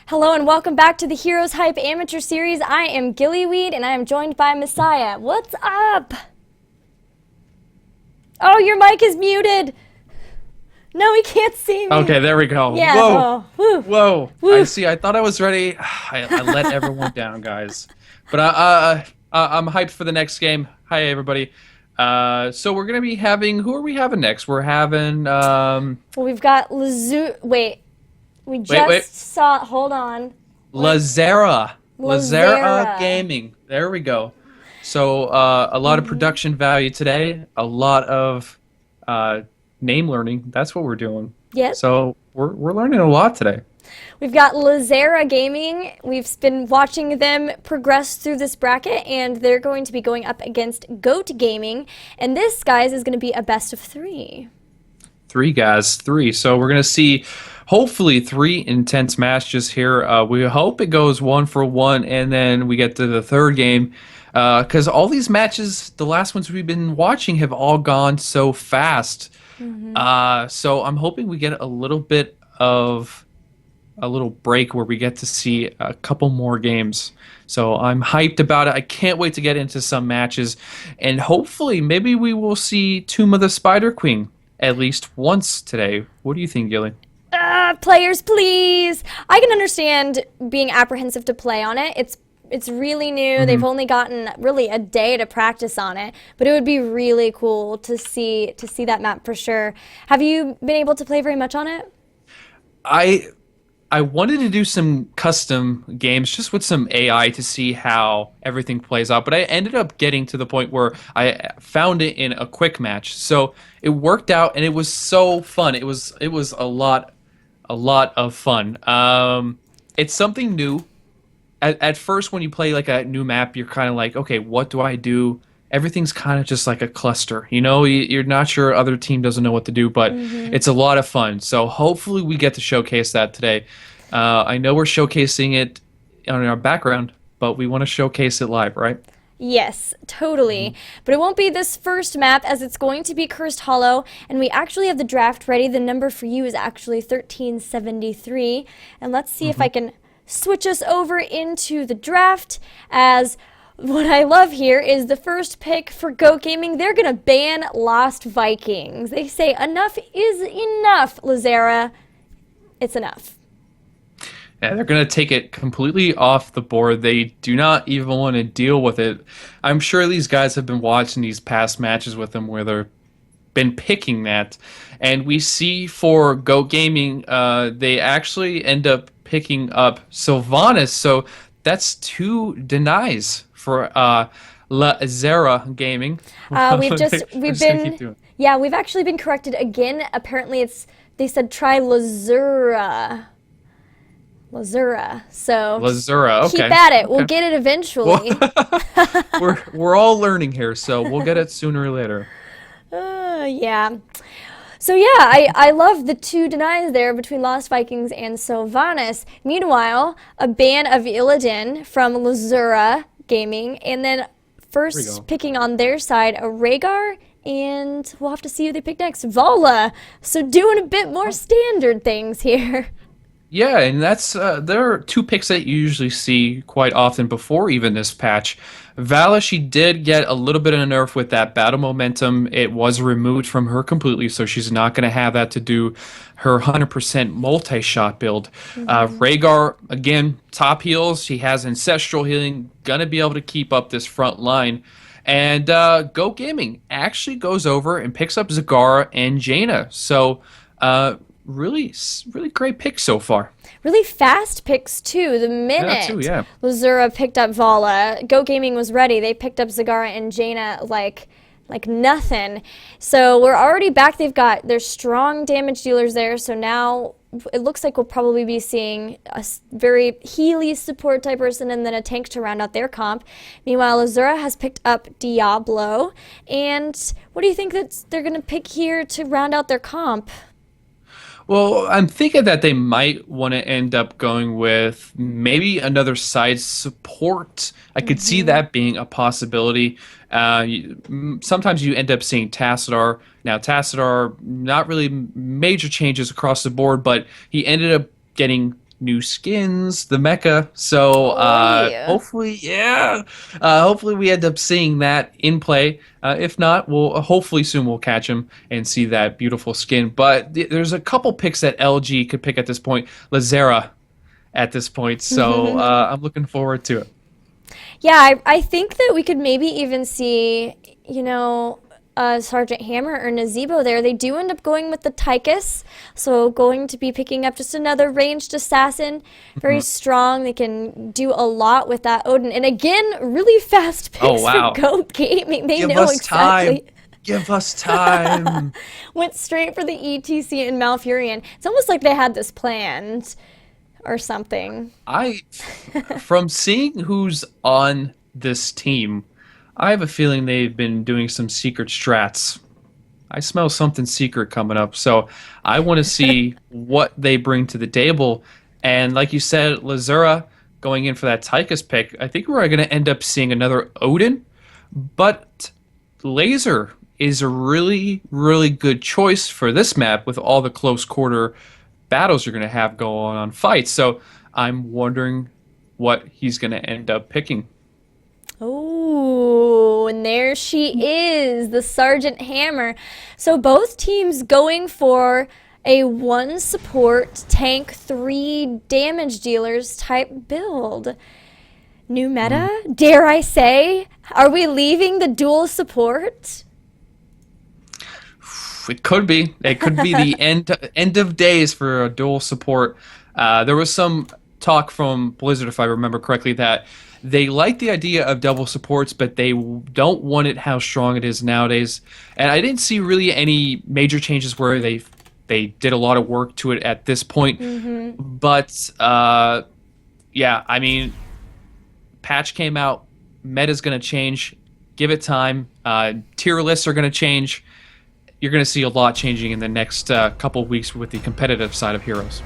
Hello and welcome back to the Heroes Hype Amateur Series. I am Gillyweed and I am joined by Mehsiah. What's up? Oh, your mic is muted. No, he can't see me. Okay, there we go. Yeah. Whoa. Oh, Whoa. woo. I see. I thought I was ready. I let everyone down, guys. But I'm hyped for the next game. Hi, everybody. So we're going to be having... Who are we having next? We're having... Well, we've got Lazu... Wait. We just wait. saw... Hold on. Lazera. Lazera Gaming. There we go. So a lot of production value today. A lot of name learning. That's what we're doing. Yep. So we're learning a lot today. We've got Lazera Gaming. We've been watching them progress through this bracket, and they're going to be going up against Goat Gaming. And this, guys, is going to be a best of 3. 3 guys, 3. So we're going to see, hopefully, 3 intense matches here. We hope it goes 1-for-1, and then we get to the third game. Because all these matches, the last ones we've been watching, have all gone so fast. So I'm hoping we get a little bit of a little break where we get to see a couple more games. So I'm hyped about it. I can't wait to get into some matches. And hopefully, maybe we will see Tomb of the Spider Queen at least once today. What do you think, Gilly? Players, please. I can understand being apprehensive to play on it. It's really new. They've only gotten really a day to practice on it, but it would be really cool to see that map for sure. Have you been able to play very much on it? I wanted to do some custom games just with some AI to see how everything plays out, but I ended up getting to the point where I found it in a quick match. So it worked out, and it was so fun. It was a lot of fun. It's something new. At first, when you play like a new map, you're kind of like, okay, what do I do? Everything's kind of just like a cluster. You know, you're not sure, other team doesn't know what to do, but it's a lot of fun. So hopefully we get to showcase that today. I know we're showcasing it on our background, but we want to showcase it live, right? Yes, totally. But it won't be this first map, as it's going to be Cursed Hollow, and we actually have the draft ready. The number for you is actually 1373. And let's see if I can switch us over into the draft, as what I love here is the first pick for Goat Gaming. They're going to ban Lost Vikings. They say enough is enough, Lazera. It's enough. Yeah, they're going to take it completely off the board. They do not even want to deal with it. I'm sure these guys have been watching these past matches with them where they've been picking that. And we see for Goat Gaming, they actually end up picking up Sylvanas. So that's 2 denies for Lazera Gaming. We've actually been corrected again. Apparently they said try Lazura. So Lazura, okay. Keep at it. We'll get it eventually. we're all learning here, so we'll get it sooner or later. Yeah. So yeah, I love the 2 denies there between Lost Vikings and Sylvanas. Meanwhile, a ban of Illidan from Lazura Gaming, and then first picking on their side a Rhaegar, and we'll have to see who they pick next. Vala. So doing a bit more standard things here. Yeah, and that's there are 2 picks that you usually see quite often before even this patch. Vala, she did get a little bit of a nerf with that battle momentum. It was removed from her completely, so she's not going to have that to do her 100% multi-shot build. Rhaegar, again, top heals. She has ancestral healing, going to be able to keep up this front line. And Goat Gaming actually goes over and picks up Zagara and Jaina. So really great picks so far. Really fast picks too. The minute Lazura picked up Vala, Goat Gaming was ready. They picked up Zagara and Jaina like nothing. So we're already back. They've got their strong damage dealers there. So now it looks like we'll probably be seeing a very Healy support type person and then a tank to round out their comp. Meanwhile, Lazura has picked up Diablo. And what do you think that they're going to pick here to round out their comp? Well, I'm thinking that they might want to end up going with maybe another side support. I could see that being a possibility. Sometimes you end up seeing Tassadar. Now, Tassadar, not really major changes across the board, but he ended up getting new skins, the mecha. So hopefully, hopefully we end up seeing that in play. If not, we'll hopefully soon we'll catch him and see that beautiful skin. But there's a couple picks that LG could pick at this point. Lazera at this point. So I'm looking forward to it. Yeah, I think that we could maybe even see, Sergeant Hammer or Nazebo there. They do end up going with the Tychus, so going to be picking up just another ranged assassin. Very strong. They can do a lot with that Odin. And again, really fast picks for Goat Gaming. They know exactly. Give us time. Went straight for the ETC and Malfurion. It's almost like they had this planned or something. From seeing who's on this team, I have a feeling they've been doing some secret strats. I smell something secret coming up, so I want to see what they bring to the table. And like you said, Lazura going in for that Tychus pick, I think we're going to end up seeing another Odin, but Laser is a really, really good choice for this map with all the close quarter battles you're going to have going on fights. So I'm wondering what he's going to end up picking. Oh, and there she is, the Sergeant Hammer. So both teams going for a 1 support, tank, 3 damage dealers type build. New meta, dare I say? Are we leaving the dual support? It could be. It could be the end of days for a dual support. There was some talk from Blizzard, if I remember correctly, that they like the idea of double supports, but they don't want it how strong it is nowadays. And I didn't see really any major changes where they did a lot of work to it at this point. But yeah, I mean, patch came out, meta's going to change. Give it time. Tier lists are going to change. You're going to see a lot changing in the next couple of weeks with the competitive side of Heroes.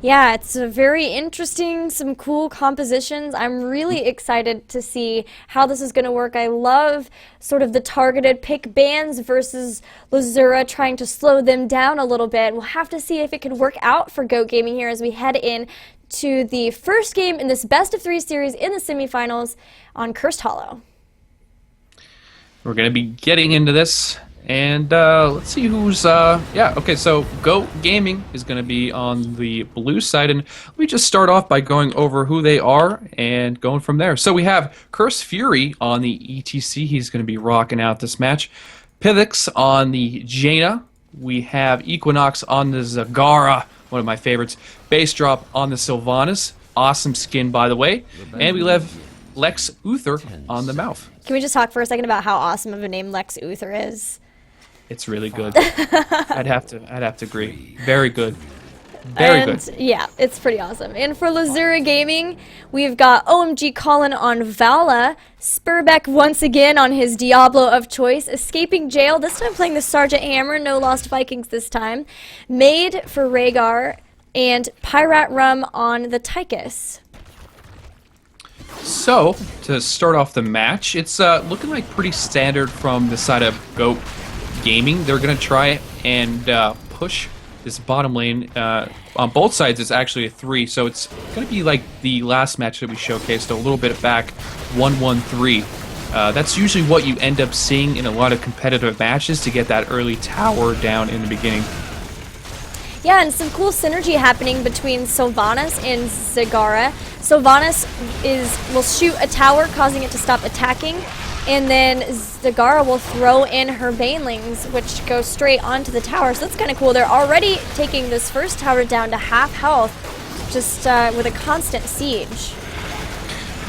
Yeah, it's a very interesting, some cool compositions. I'm really excited to see how this is going to work. I love sort of the targeted pick bans versus Lazura trying to slow them down a little bit. We'll have to see if it can work out for Goat Gaming here as we head in to the first game in this best of 3 series in the semifinals on Cursed Hollow. We're going to be getting into this. And let's see who's, so Goat Gaming is going to be on the blue side. And let me just start off by going over who they are and going from there. So we have Curse Fury on the ETC. He's going to be rocking out this match. Pithix on the Jaina. We have Equinox on the Zagara, one of my favorites. Base Drop on the Sylvanas. Awesome skin, by the way. And we have Lex Uther on the Mouth. Can we just talk for a second about how awesome of a name Lex Uther is? It's really good. I'd have to agree. Very good. Very good. Yeah, it's pretty awesome. And for Lazura Gaming, we've got OMG Colin on Vala, Spurbeck once again on his Diablo of choice, escaping jail, this time playing the Sergeant Hammer, no Lost Vikings this time, Made for Rhaegar, and Pyrat Rum on the Tychus. So, to start off the match, it's looking like pretty standard from the side of Goat Gaming. They're going to try and push this bottom lane. On both sides, it's actually a 3, so it's going to be like the last match that we showcased a little bit back, 1-1-3. That's usually what you end up seeing in a lot of competitive matches to get that early tower down in the beginning. Yeah, and some cool synergy happening between Sylvanas and Zagara. Sylvanas will shoot a tower, causing it to stop attacking, and then Zagara will throw in her Banelings, which go straight onto the tower. So that's kind of cool. They're already taking this first tower down to half health, just with a constant siege.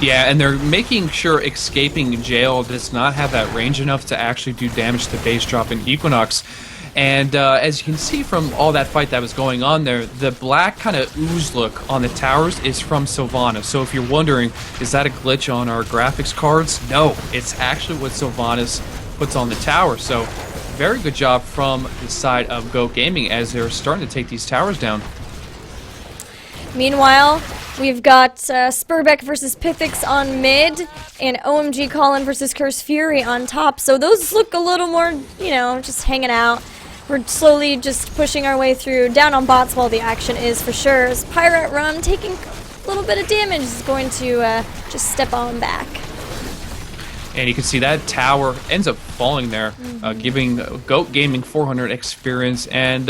Yeah, and they're making sure escaping jail does not have that range enough to actually do damage to base drop in Equinox. And as you can see from all that fight that was going on there, the black kind of ooze look on the towers is from Sylvanas. So if you're wondering, is that a glitch on our graphics cards? No, it's actually what Sylvanas puts on the tower. So very good job from the side of Goat Gaming as they're starting to take these towers down. Meanwhile, we've got Spurbeck versus Pithix on mid, and OMG Colin versus Curse Fury on top. So those look a little more, just hanging out. We're slowly just pushing our way through, down on bots while the action is for sure. As Pirate Rum taking a little bit of damage is going to just step on back. And you can see that tower ends up falling there, giving Goat Gaming 400 experience. And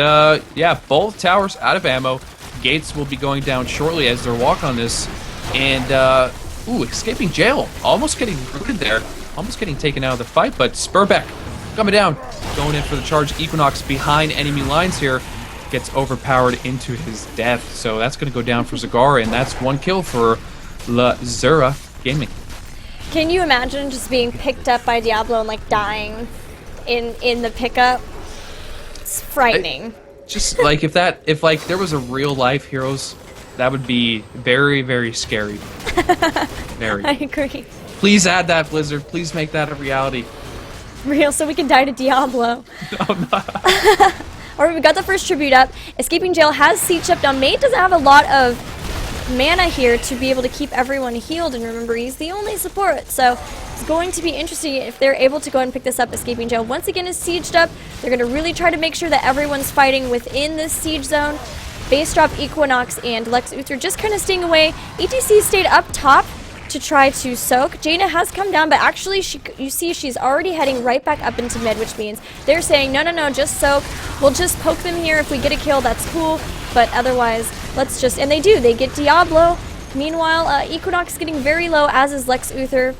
yeah, both towers out of ammo. Gates will be going down shortly as they walk on this. And, ooh, escaping jail. Almost getting rooted there. Almost getting taken out of the fight, but Spurbeck coming down. Going in for the charge. Equinox behind enemy lines here. Gets overpowered into his death. So that's going to go down for Zagara, and that's 1 kill for Lazura Gaming. Can you imagine just being picked up by Diablo and like dying in the pickup? It's frightening. Just like if there was a real life Heroes, that would be very, very scary. Very. I agree. Please add that, Blizzard. Please make that a reality. Real, so we can die to Diablo. Oh, no. Alright, we got the first tribute up. Escaping Jail has sieged up. Now, Mate doesn't have a lot of mana here to be able to keep everyone healed, and remember, he's the only support, so it's going to be interesting if they're able to go ahead and pick this up. Escaping Jail once again is sieged up. They're going to really try to make sure that everyone's fighting within this siege zone. Base drop, Equinox, and Lex Luthor just kind of staying away. ETC stayed up top to try to soak. Jaina has come down, but actually you see she's already heading right back up into mid, which means they're saying, no, just soak. We'll just poke them here. If we get a kill, that's cool, but otherwise, let's just, and they do. They get Diablo. Meanwhile, Equinox getting very low, as is Lex Luthor.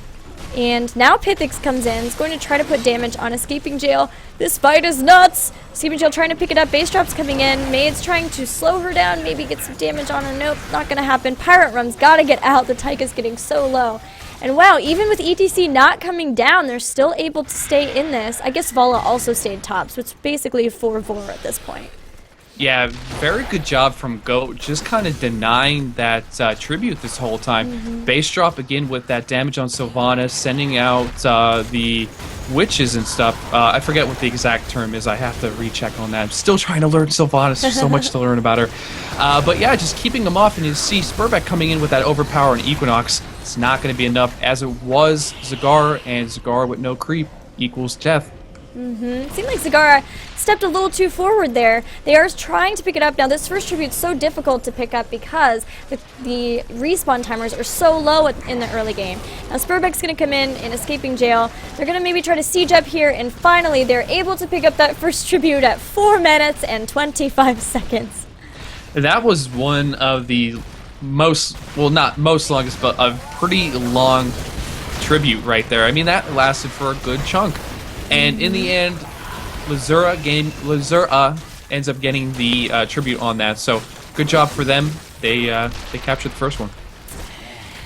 And now Pythix comes in. He's going to try to put damage on Escaping Jail. This fight is nuts. Escaping Jail trying to pick it up. Base drop's coming in. Maid's trying to slow her down, maybe get some damage on her. Nope, not going to happen. Pirate Rum's got to get out. The Tyke is getting so low. And wow, even with ETC not coming down, they're still able to stay in this. I guess Vala also stayed top, so it's basically 4-4 at this point. Yeah, very good job from Goat, just kind of denying that tribute this whole time. Base drop again with that damage on Sylvanas, sending out the witches and stuff. I forget what the exact term is. I have to recheck on that. I'm still trying to learn Sylvanas. There's so much to learn about her. But yeah, just keeping them off, and you see Spurbeck coming in with that overpower and Equinox. It's not going to be enough, as it was Zagara, and Zagara with no creep equals death. It seemed like Zagara stepped a little too forward there. They are trying to pick it up. Now, this first tribute's so difficult to pick up because the respawn timers are so low in the early game. Now, Spurbeck's going to come in Escaping Jail. They're going to maybe try to siege up here, and finally, they're able to pick up that first tribute at 4 minutes and 25 seconds. That was one of the most, well, not most longest, but a pretty long tribute right there. I mean, that lasted for a good chunk. And in the end, Lazura ends up getting the tribute on that. So good job for them. They captured the first one.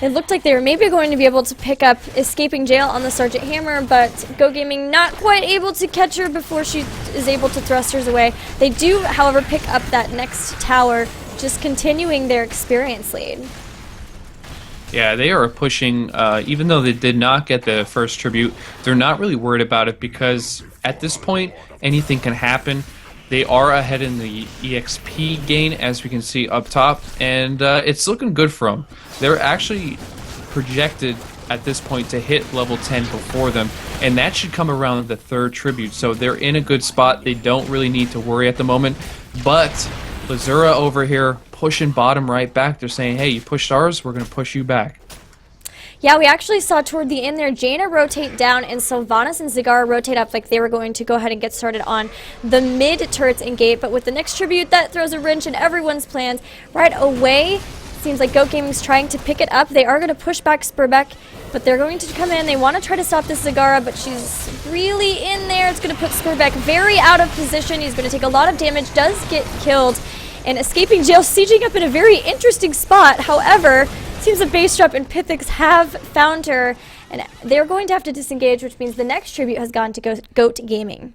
It looked like they were maybe going to be able to pick up Escaping Jail on the Sergeant Hammer, but Go Gaming not quite able to catch her before she is able to thrust hers away. They do, however, pick up that next tower, just continuing their experience lead. Yeah, they are pushing, even though they did not get the first tribute, they're not really worried about it because at this point, anything can happen. They are ahead in the EXP gain, as we can see up top, and it's looking good for them. They're actually projected at this point to hit level 10 before them, and that should come around the third tribute, so they're in a good spot. They don't really need to worry at the moment, but Lazura over here pushing bottom right back. They're saying, hey, you pushed ours, we're going to push you back. Yeah, we actually saw toward the end there, Jaina rotate down and Sylvanas and Zagara rotate up like they were going to go ahead and get started on the mid turrets and gate. But with the next tribute, that throws a wrench in everyone's plans. Right away, seems like Goat Gaming's trying to pick it up. They are going to push back Spurbeck, but they're going to come in. They want to try to stop this Zagara, but she's really in there. It's going to put Spurbeck very out of position. He's going to take a lot of damage, does get killed. And Escaping Jail sieging up in a very interesting spot. However, seems that Base Drop and Pythix have found her, and they're going to have to disengage, which means the next tribute has gone to Goat Gaming.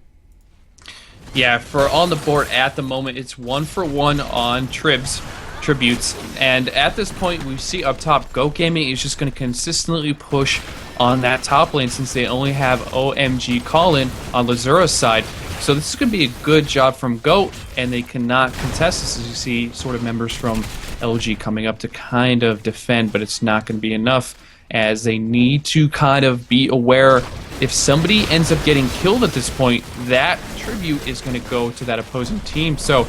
Yeah, for on the board at the moment, it's 1-for-1 on tributes, and at this point, we see up top, Goat Gaming is just going to consistently push on that top lane since they only have OMG call-in on Lazura's side. So this is going to be a good job from Goat, and they cannot contest this, as you see sort of members from LG coming up to kind of defend, but it's not going to be enough, as they need to kind of be aware if somebody ends up getting killed at this point, that tribute is going to go to that opposing team. So,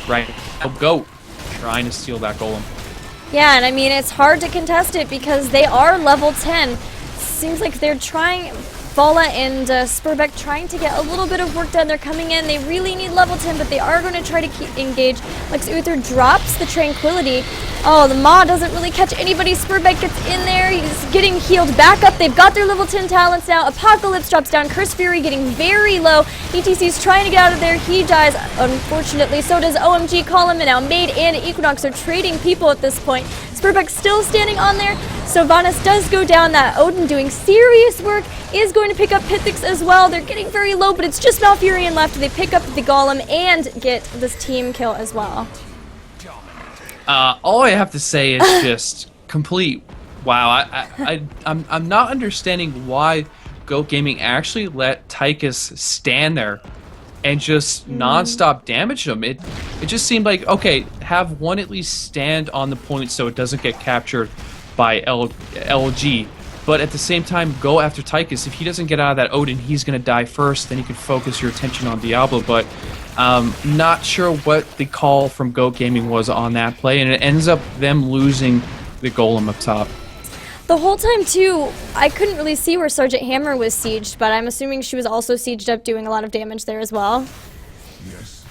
right now, Goat trying to steal that golem. Yeah, and I mean, it's hard to contest it because they are level 10. Seems like they're trying, Vola and Spurbeck trying to get a little bit of work done. They're coming in. They really need level 10, but they are going to try to keep engage. Lex Uther drops the Tranquility. Oh, the Maw doesn't really catch anybody. Spurbeck gets in there. He's getting healed back up. They've got their level 10 talents now. Apocalypse drops down. Curse Fury getting very low. ETC's trying to get out of there. He dies, unfortunately. So does OMG Column, and now Maid and Equinox are trading people at this point. Spurbeck still standing on there. Sylvanas does go down. That Odin doing serious work is going to pick up Pythix as well. They're getting very low, but it's just Malfurion left. They pick up the Golem and get this team kill as well. All I have to say is just complete wow. I'm not understanding why Goat Gaming actually let Tychus stand there and just non-stop damage him. It just seemed like, okay, have one at least stand on the point so it doesn't get captured by LG. But at the same time, go after Tychus. If he doesn't get out of that Odin, he's going to die first. Then you can focus your attention on Diablo. But not sure what the call from Goat Gaming was on that play. And it ends up them losing the Golem up top. The whole time, too, I couldn't really see where Sergeant Hammer was sieged, but I'm assuming she was also sieged up doing a lot of damage there as well. Yes.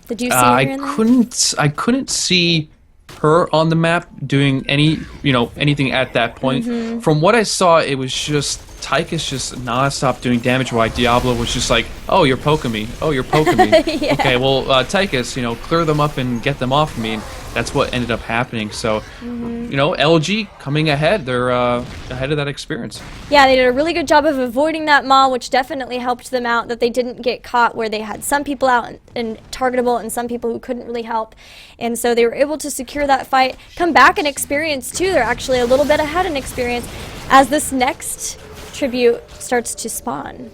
Did you see her in there? I couldn't see her on the map doing anything at that point. From what I saw, it was just Tychus just non-stop doing damage while Diablo was just like, oh, you're poking me. Oh, you're poking me. Yeah. Okay, well, Tychus, clear them up and get them off me. And that's what ended up happening. So, LG coming ahead. They're ahead of that experience. Yeah, they did a really good job of avoiding that Maw, which definitely helped them out, that they didn't get caught where they had some people out and targetable and some people who couldn't really help. And so they were able to secure that fight, come back in experience too. They're actually a little bit ahead in experience as this next tribute starts to spawn.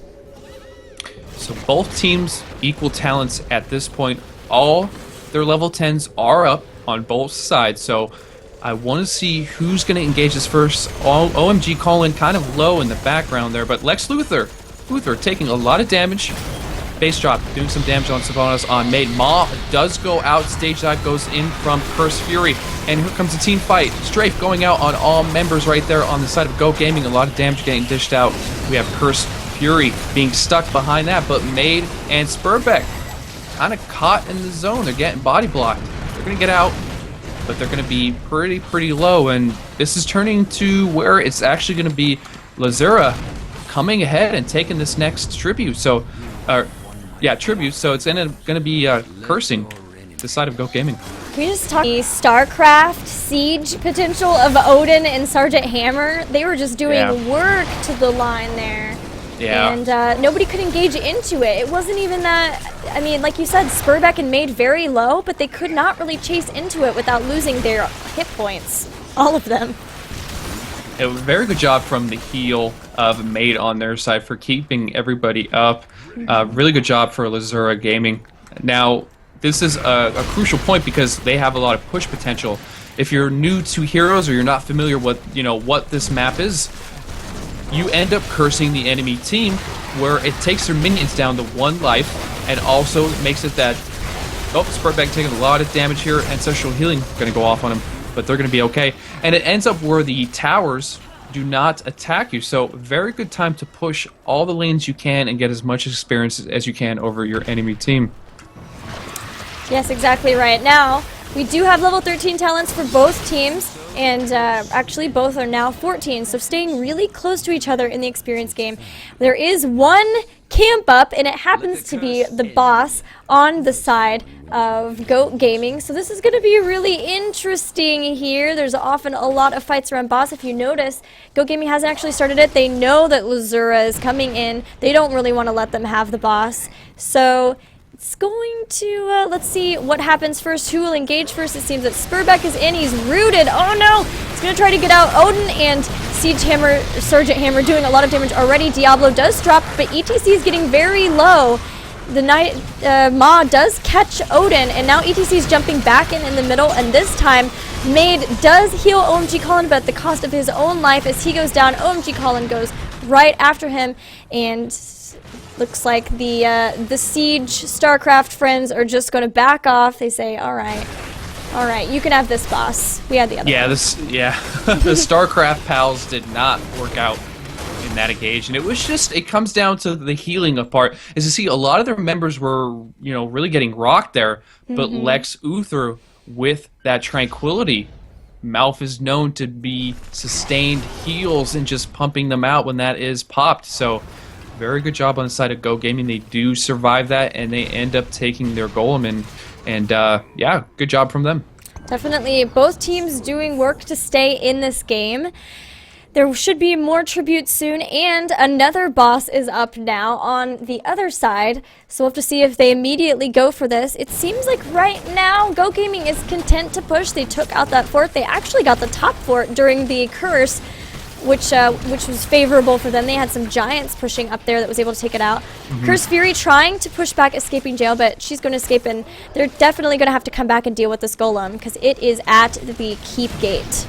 So both teams equal talents at this point. All their level 10s are up on both sides, so I want to see who's going to engage this first. OMG Colin kind of low in the background there, but Lex Luthor taking a lot of damage. Base drop, doing some damage on Sylvanas on Maid. Maw does go out, stage dive goes in from Curse Fury, and here comes the team fight. Strafe going out on all members right there on the side of Goat Gaming, a lot of damage getting dished out. We have Curse Fury being stuck behind that, but Maid and Spurbeck kind of caught in the zone. They're getting body blocked. They're going to get out, but they're going to be pretty low, and this is turning to where it's actually going to be Lazura coming ahead and taking this next tribute. So, tribute. So it's going to be cursing the side of Goat Gaming. Can we just talk the StarCraft siege potential of Odin and Sergeant Hammer? They were just doing work to the line there. Yeah. And nobody could engage into it. It wasn't even that, I mean, like you said, Spurbeck and Maid very low, but they could not really chase into it without losing their hit points. All of them. A very good job from the heal of Maid on their side for keeping everybody up. Really good job for Lazura Gaming. Now, this is a crucial point because they have a lot of push potential. If you're new to Heroes or you're not familiar with what this map is, you end up cursing the enemy team where it takes their minions down to 1 life and also makes it that Spurbeck taking a lot of damage here, Ancestral Healing going to go off on him, but they're going to be okay. And it ends up where the towers do not attack you, so very good time to push all the lanes you can and get as much experience as you can over your enemy team. Yes, exactly right. Now, we do have level 13 talents for both teams, and actually both are now 14, so staying really close to each other in the experience game. There is one camp up, and it happens to be the boss on the side of Goat Gaming, so this is going to be really interesting here. There's often a lot of fights around boss. If you notice, Goat Gaming hasn't actually started it. They know that Lazura is coming in. They don't really want to let them have the boss, so it's going to, let's see what happens first. Who will engage first? It seems that Spurbeck is in. He's rooted. Oh no! He's going to try to get out. Odin and Siege Hammer, Sergeant Hammer doing a lot of damage already. Diablo does drop, but ETC is getting very low. The Maw does catch Odin, and now ETC is jumping back in the middle, and this time Maid does heal OMG Colin, but at the cost of his own life. As he goes down, OMG Colin goes right after him, and Looks like the Siege StarCraft friends are just going to back off. They say, all right, you can have this, boss. We had the other one. The StarCraft pals did not work out in that occasion. It comes down to the healing part. As you see, a lot of their members were, really getting rocked there, but Lex Uther with that tranquility. Malf is known to be sustained heals and just pumping them out when that is popped. So very good job on the side of Go Gaming. They do survive that, and they end up taking their golem, and yeah, good job from them. Definitely both teams doing work to stay in this game. There should be more tributes soon, and another boss is up now on the other side, so we'll have to see if they immediately go for this. It seems like right now Go Gaming is content to push. They took out that fort. They actually got the top fort during the curse, which was favorable for them. They had some giants pushing up there that was able to take it out. Curse Fury trying to push back Escaping Jail, but she's going to escape, and they're definitely going to have to come back and deal with this golem because it is at the keep gate.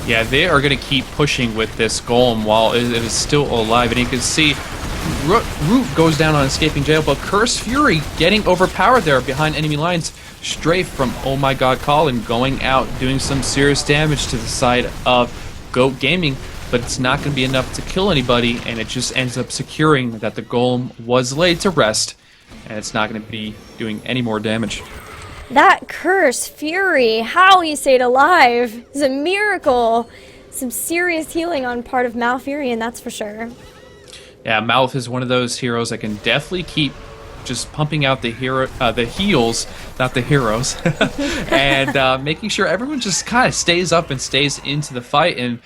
Yeah, they are going to keep pushing with this golem while it is still alive. And you can see Root goes down on Escaping Jail, but Curse Fury getting overpowered there behind enemy lines. Strafe from Oh My God Colin going out, doing some serious damage to the side of Goat Gaming, but it's not going to be enough to kill anybody, and it just ends up securing that the golem was laid to rest, and it's not going to be doing any more damage. That Curse Fury, how he stayed alive, is a miracle. Some serious healing on part of Malfurion, that's for sure. Yeah, Malf is one of those heroes that can definitely keep just pumping out the heals, not the heroes, and making sure everyone just kind of stays up and stays into the fight. And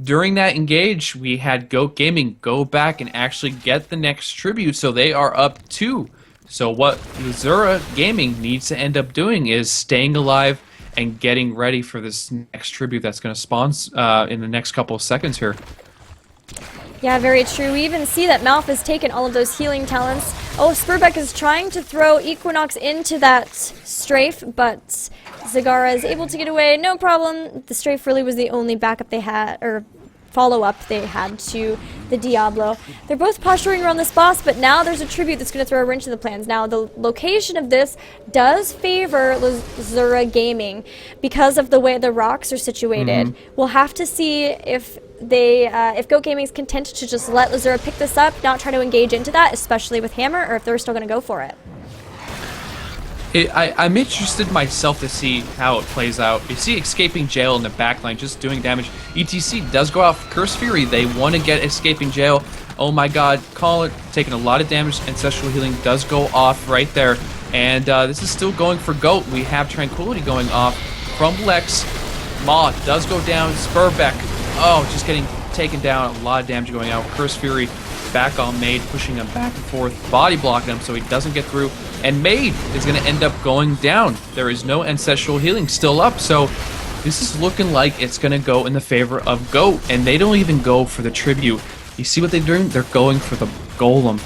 during that engage, we had Goat Gaming go back and actually get the next tribute, so they are up 2. So what Lazura Gaming needs to end up doing is staying alive and getting ready for this next tribute that's going to spawn in the next couple of seconds here. Yeah, very true. We even see that Malf has taken all of those healing talents. Oh, Spurbeck is trying to throw Equinox into that strafe, but Zagara is able to get away. No problem. The strafe really was the only backup they had, or follow-up they had to the Diablo. They're both posturing around this boss, but now there's a tribute that's going to throw a wrench in the plans. Now, the location of this does favor Lazura Gaming because of the way the rocks are situated. We'll have to see if if Goat Gaming is content to just let Lazura pick this up, not try to engage into that, especially with Hammer, or if they're still going to go for it. I'm interested myself to see how it plays out. You see Escaping Jail in the backline just doing damage. ETC does go out for Curse Fury. They want to get Escaping Jail. Oh my God, Colin taking a lot of damage. Ancestral Healing does go off right there. And this is still going for Goat. We have Tranquility going off from Lex. Maw does go down. Spurbeck, just getting taken down. A lot of damage going out. Curse Fury back on Maid, pushing him back and forth, body blocking him so he doesn't get through. And Maid is going to end up going down. There is no Ancestral Healing still up, so this is looking like it's going to go in the favor of Goat, and they don't even go for the tribute. You see what they're doing? They're going for the golem.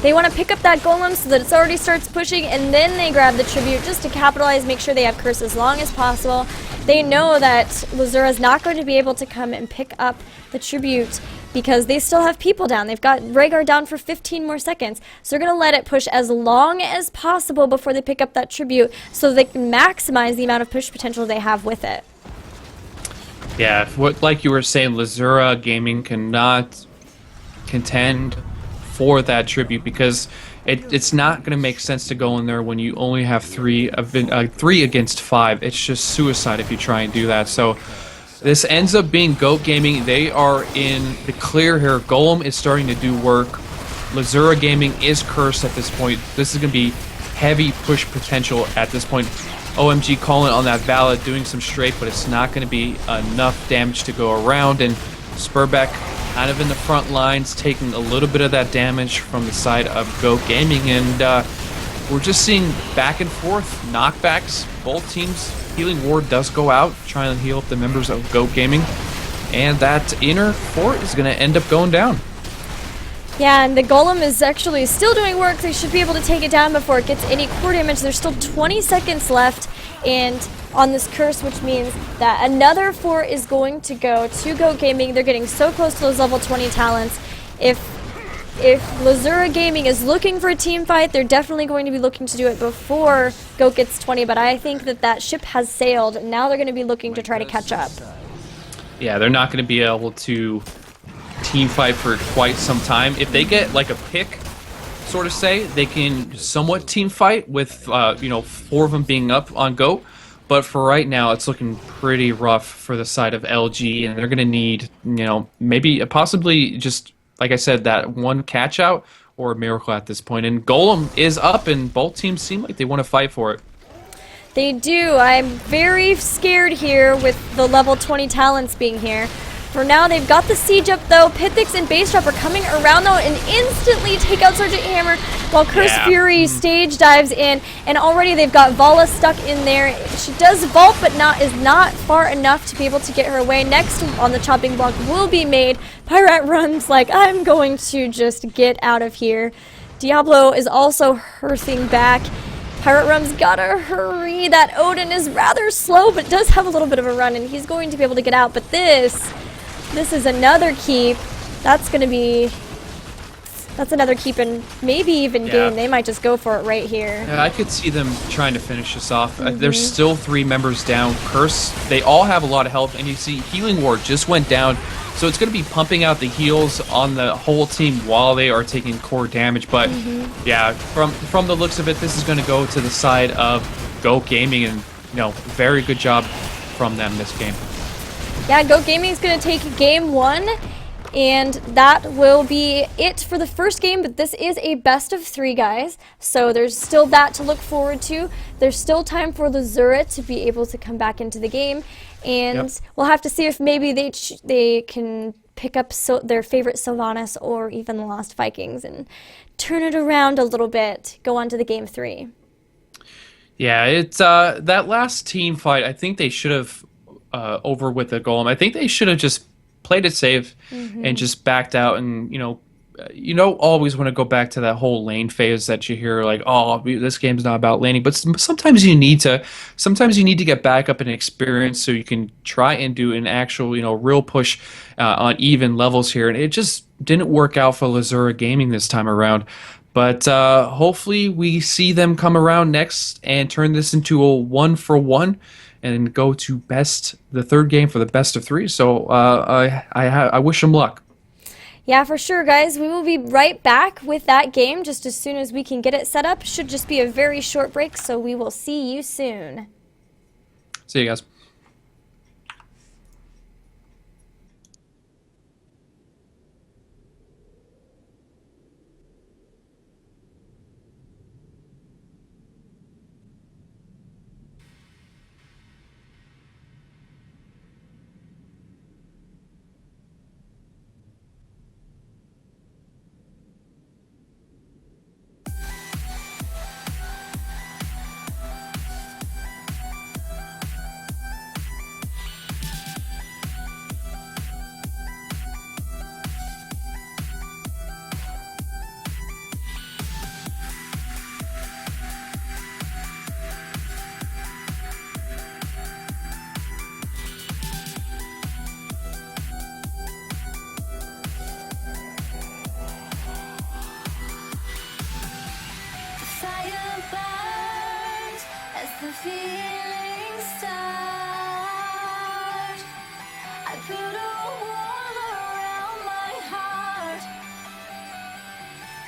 They want to pick up that golem so that it already starts pushing, and then they grab the tribute just to capitalize, make sure they have curse as long as possible. They know that Lazura is not going to be able to come and pick up the tribute because they still have people down. They've got Rhaegar down for 15 more seconds. So they're going to let it push as long as possible before they pick up that tribute so they can maximize the amount of push potential they have with it. Yeah, like you were saying, Lazura Gaming cannot contend for that tribute because it's not going to make sense to go in there when you only have 3 against 5. It's just suicide if you try and do that. So this ends up being Goat Gaming. They are in the clear here. Golem is starting to do work. Lazura Gaming is cursed at this point. This is going to be heavy push potential at this point. OMG calling on that Valid, doing some straight, but it's not going to be enough damage to go around. And Spurbeck kind of in the front lines, taking a little bit of that damage from the side of Goat Gaming. And we're just seeing back and forth knockbacks. Both teams, Healing Ward does go out, trying to heal up the members of Goat Gaming. And that inner fort is going to end up going down. Yeah, and the golem is actually still doing work. They should be able to take it down before it gets any core damage. There's still 20 seconds left and on this curse, which means that another fort is going to go to Goat Gaming. They're getting so close to those level 20 talents. If if Lazura Gaming is looking for a team fight, they're definitely going to be looking to do it before Goat gets 20, but I think that ship has sailed, and now they're going to be looking to try to catch up. Yeah, they're not going to be able to team fight for quite some time. If they get like a pick, sort of say, they can somewhat team fight with, 4 of them being up on Goat. But for right now, it's looking pretty rough for the side of LG, and they're going to need, maybe possibly just, like I said, that one catch out or a miracle at this point. And Golem is up, and both teams seem like they want to fight for it. They do. I'm very scared here with the level 20 talents being here. For now, they've got the siege up, though. Pythix and Base Drop are coming around, though, and instantly take out Sergeant Hammer while Curse Fury stage dives in. And already they've got Vala stuck in there. She does vault, but is not far enough to be able to get her away. Next on the chopping block will be made. Pyrat runs like, I'm going to just get out of here. Diablo is also hearthing back. Pirate Rum's gotta hurry. That Odin is rather slow, but does have a little bit of a run, and he's going to be able to get out. But this is another keep. That's another keep, and maybe even game. They might just go for it right here. Yeah, I could see them trying to finish this off. There's still 3 members down. Curse, they all have a lot of health, and you see Healing Ward just went down. So it's going to be pumping out the heals on the whole team while they are taking core damage. But yeah, from the looks of it, this is going to go to the side of Goat Gaming, and very good job from them this game. Yeah, Goat Gaming is going to take game 1, and that will be it for the first game. But this is a best of 3, guys. So there's still that to look forward to. There's still time for Lazura to be able to come back into the game. And we'll have to see if maybe they can pick up their favorite Sylvanas or even the Lost Vikings and turn it around a little bit, go on to the game 3. Yeah, it's that last team fight, I think they should have over with the Golem. I think they should have just played it safe and just backed out, and you don't always want to go back to that whole lane phase that you hear, like, oh, this game's not about laning. But sometimes you need to get back up in experience so you can try and do an actual, real push on even levels here. And it just didn't work out for Lazura Gaming this time around. But hopefully we see them come around next and turn this into a 1-for-1 and go to the third game for the best of 3. So I wish them luck. Yeah, for sure, guys. We will be right back with that game just as soon as we can get it set up. Should just be a very short break, so we will see you soon. See you guys. The feelings start. I put a wall around my heart,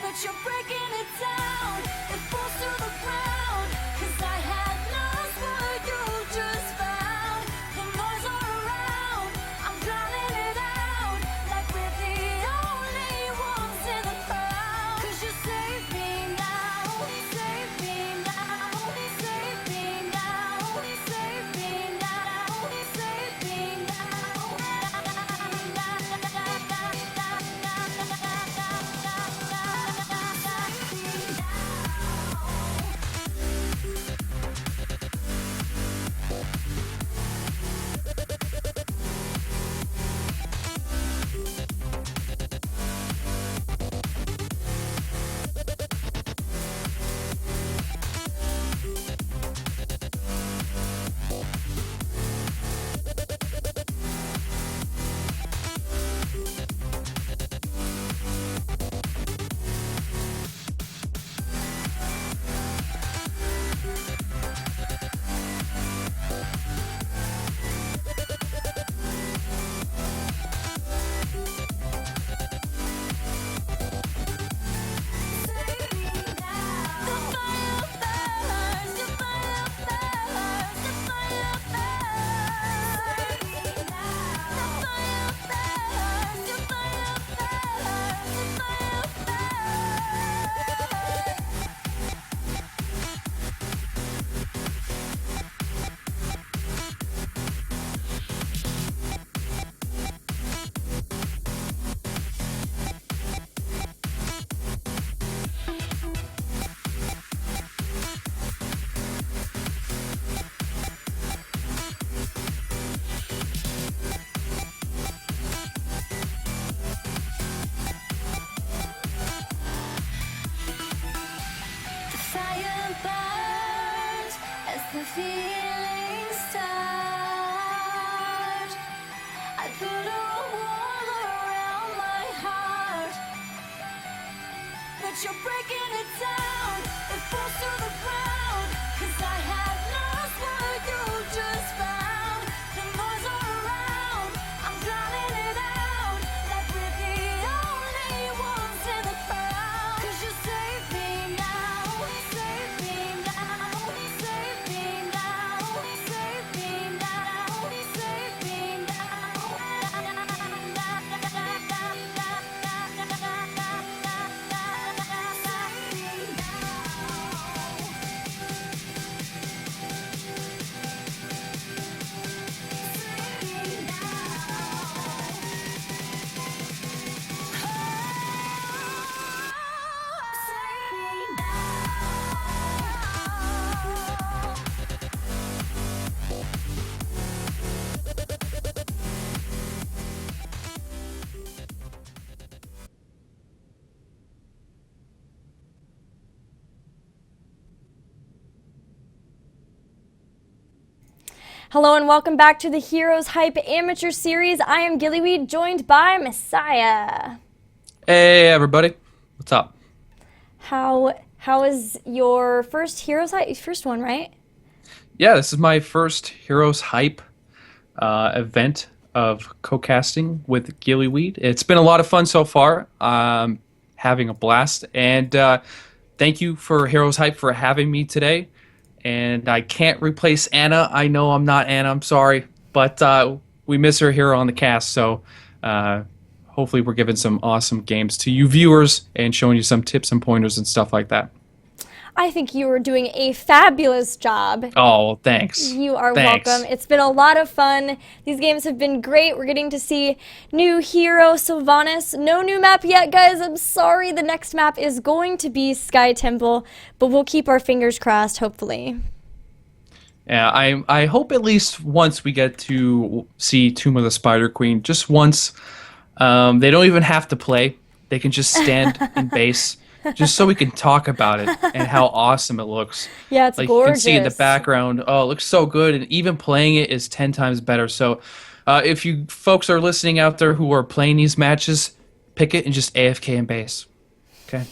but you're breaking it down. It falls to the ground, 'cause I had lost what you just found. The noise all around, I'm drowning it out, like we're the only ones in the crowd. 'Cause you save me now, save me now, save me now, save me now, save me now. Fire burns as the feelings start. I put a wall around my heart, but you're breaking it down. It falls to the ground, 'cause I have lost what you just found. The noise all around, I'm drowning it out, like we're the only ones in the crowd. 'Cause you save me now, save me now, save me now, save me now, save me Hello and welcome back to the HeroesHype Amateur Series. I am Gillyweed, joined by Mehsiah. Hey everybody, what's up? How is your first HeroesHype? First one, right? Yeah, this is my first HeroesHype event of co-casting with Gillyweed. It's been a lot of fun so far. Having a blast, and thank you for HeroesHype for having me today. And I can't replace Anna. I know I'm not Anna. I'm sorry, but we miss her here on the cast. So hopefully we're giving some awesome games to you viewers and showing you some tips and pointers and stuff like that. I think you are doing a fabulous job. Oh, thanks. You are Thanks. welcome. It's been a lot of fun. These games have been great. We're getting to see new hero Sylvanas. No new map yet, guys. I'm sorry. The next map is going to be Sky Temple, but we'll keep our fingers crossed, hopefully. Yeah, I hope at least once we get to see Tomb of the Spider Queen. Just once. They don't even have to play. They can just stand in base. Just so we can talk about it and how awesome it looks. Yeah, it's like gorgeous. You can see in the background, oh, it looks so good, and even playing it is 10 times better. So if you folks are listening out there who are playing these matches, pick it and just AFK in base. Okay?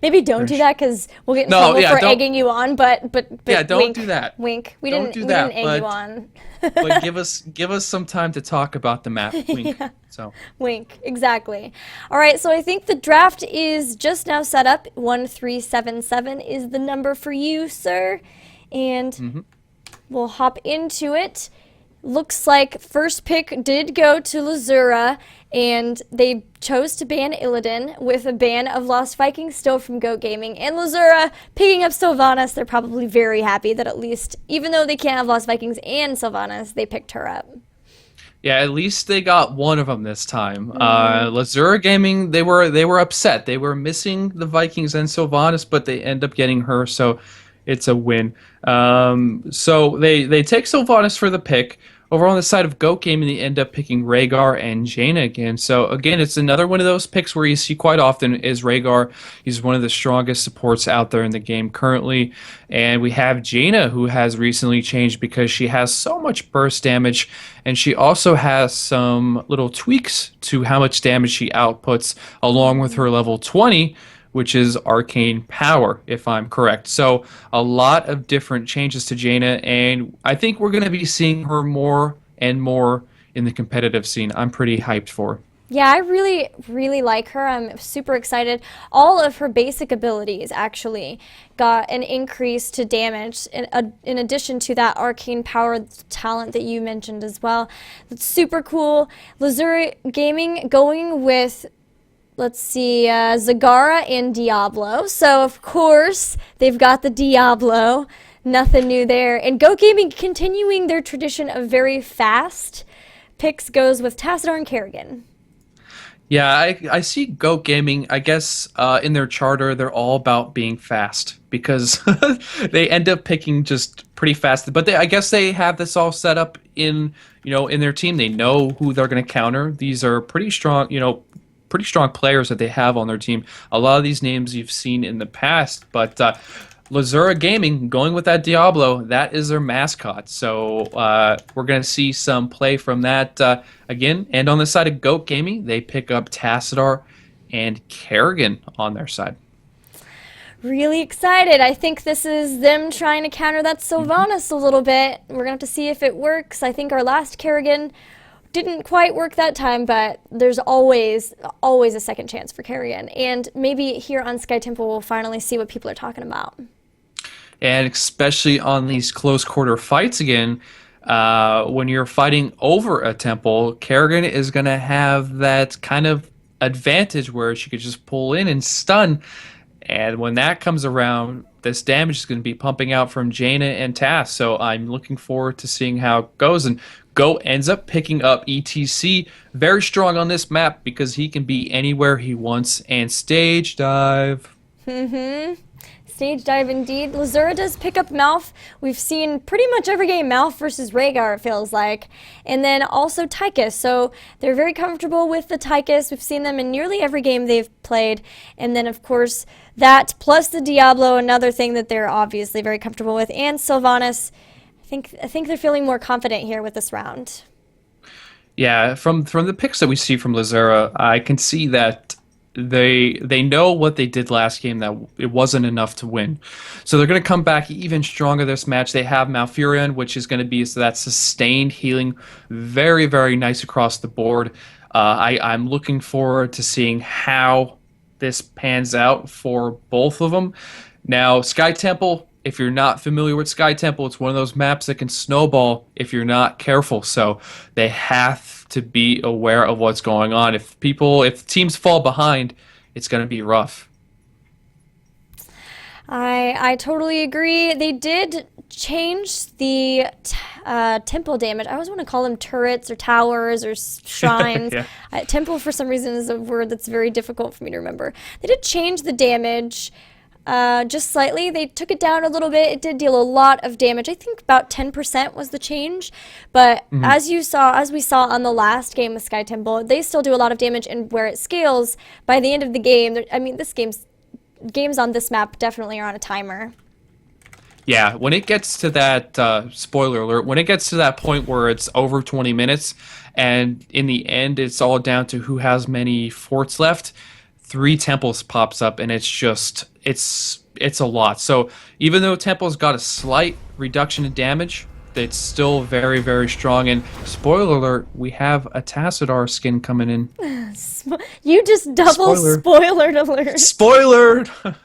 Maybe don't do that because we'll get in trouble for egging you on, but yeah, don't wink, do that. Wink. We don't didn't do that, egg you on. But give us some time to talk about the map. Wink. Yeah. So wink, exactly. All right, so I think the draft is just now set up. 1377 is the number for you, sir. And we'll hop into it. Looks like first pick did go to Lazura, and they chose to ban Illidan with a ban of Lost Vikings still from Goat Gaming. And Lazura picking up Sylvanas, they're probably very happy that at least, even though they can't have Lost Vikings and Sylvanas, they picked her up. Yeah, at least they got one of them this time. Lazura Gaming, they were upset. They were missing the Vikings and Sylvanas, but they end up getting her, so it's a win. So they take Sylvanas for the pick. Over on the side of Goat Gaming, they end up picking Rhaegar and Jaina again. So again, it's another one of those picks where you see quite often is Rhaegar. He's one of the strongest supports out there in the game currently. And we have Jaina, who has recently changed because she has so much burst damage, and she also has some little tweaks to how much damage she outputs along with her level 20, which is Arcane Power, if I'm correct. So a lot of different changes to Jaina, and I think we're going to be seeing her more and more in the competitive scene. I'm pretty hyped for her. Yeah, I really, really like her. I'm super excited. All of her basic abilities actually got an increase to damage in addition to that Arcane Power talent that you mentioned as well. That's super cool. Lazura Gaming going with, let's see, Zagara and Diablo. So, of course, they've got the Diablo. Nothing new there. And Goat Gaming continuing their tradition of very fast picks goes with Tassadar and Kerrigan. Yeah, I see Goat Gaming, I guess in their charter, they're all about being fast because they end up picking just pretty fast. But I guess they have this all set up in their team. They know who they're going to counter. These are pretty strong, pretty strong players that they have on their team. A lot of these names you've seen in the past, but Lazura Gaming, going with that Diablo, that is their mascot. So we're going to see some play from that again. And on the side of Goat Gaming, they pick up Tassadar and Kerrigan on their side. Really excited. I think this is them trying to counter that Sylvanas a little bit. We're going to have to see if it works. I think our last Kerrigan didn't quite work that time, but there's always a second chance for Kerrigan. And maybe here on Sky Temple we'll finally see what people are talking about. And especially on these close quarter fights again, when you're fighting over a temple, Kerrigan is going to have that kind of advantage where she could just pull in and stun. And when that comes around, this damage is going to be pumping out from Jaina and Tass. So I'm looking forward to seeing how it goes. And Go ends up picking up ETC. Very strong on this map because he can be anywhere he wants. And Stage Dive. Stage Dive indeed. Lazura does pick up Malf. We've seen pretty much every game Malf versus Rhaegar, it feels like. And then also Tychus. So they're very comfortable with the Tychus. We've seen them in nearly every game they've played. And then, of course, that plus the Diablo, another thing that they're obviously very comfortable with. And Sylvanas, I think they're feeling more confident here with this round. Yeah, from the picks that we see from Lazura, I can see that they know what they did last game, that it wasn't enough to win. So they're going to come back even stronger this match. They have Malfurion, which is going to be that sustained healing. Very, very nice across the board. I'm looking forward to seeing how this pans out for both of them. Now, Sky Temple, if you're not familiar with Sky Temple, it's one of those maps that can snowball if you're not careful. So they have to be aware of what's going on. If teams fall behind, it's going to be rough. I totally agree. They did change the temple damage. I always want to call them turrets or towers or shrines. Yeah. Temple, for some reason, is a word that's very difficult for me to remember. They did change the damage just slightly. They took it down a little bit. It did deal a lot of damage. I think about 10% was the change. But as we saw on the last game with Sky Temple, they still do a lot of damage, and where it scales, by the end of the game, I mean, games on this map definitely are on a timer. Yeah, when it gets to that, spoiler alert, when it gets to that point where it's over 20 minutes, and in the end it's all down to who has many forts left, 3 temples pops up, and it's a lot. So even though temples got a slight reduction in damage, it's still very, very strong. And spoiler alert, we have a Tassadar skin coming in. You just double spoilered alert. Spoilered!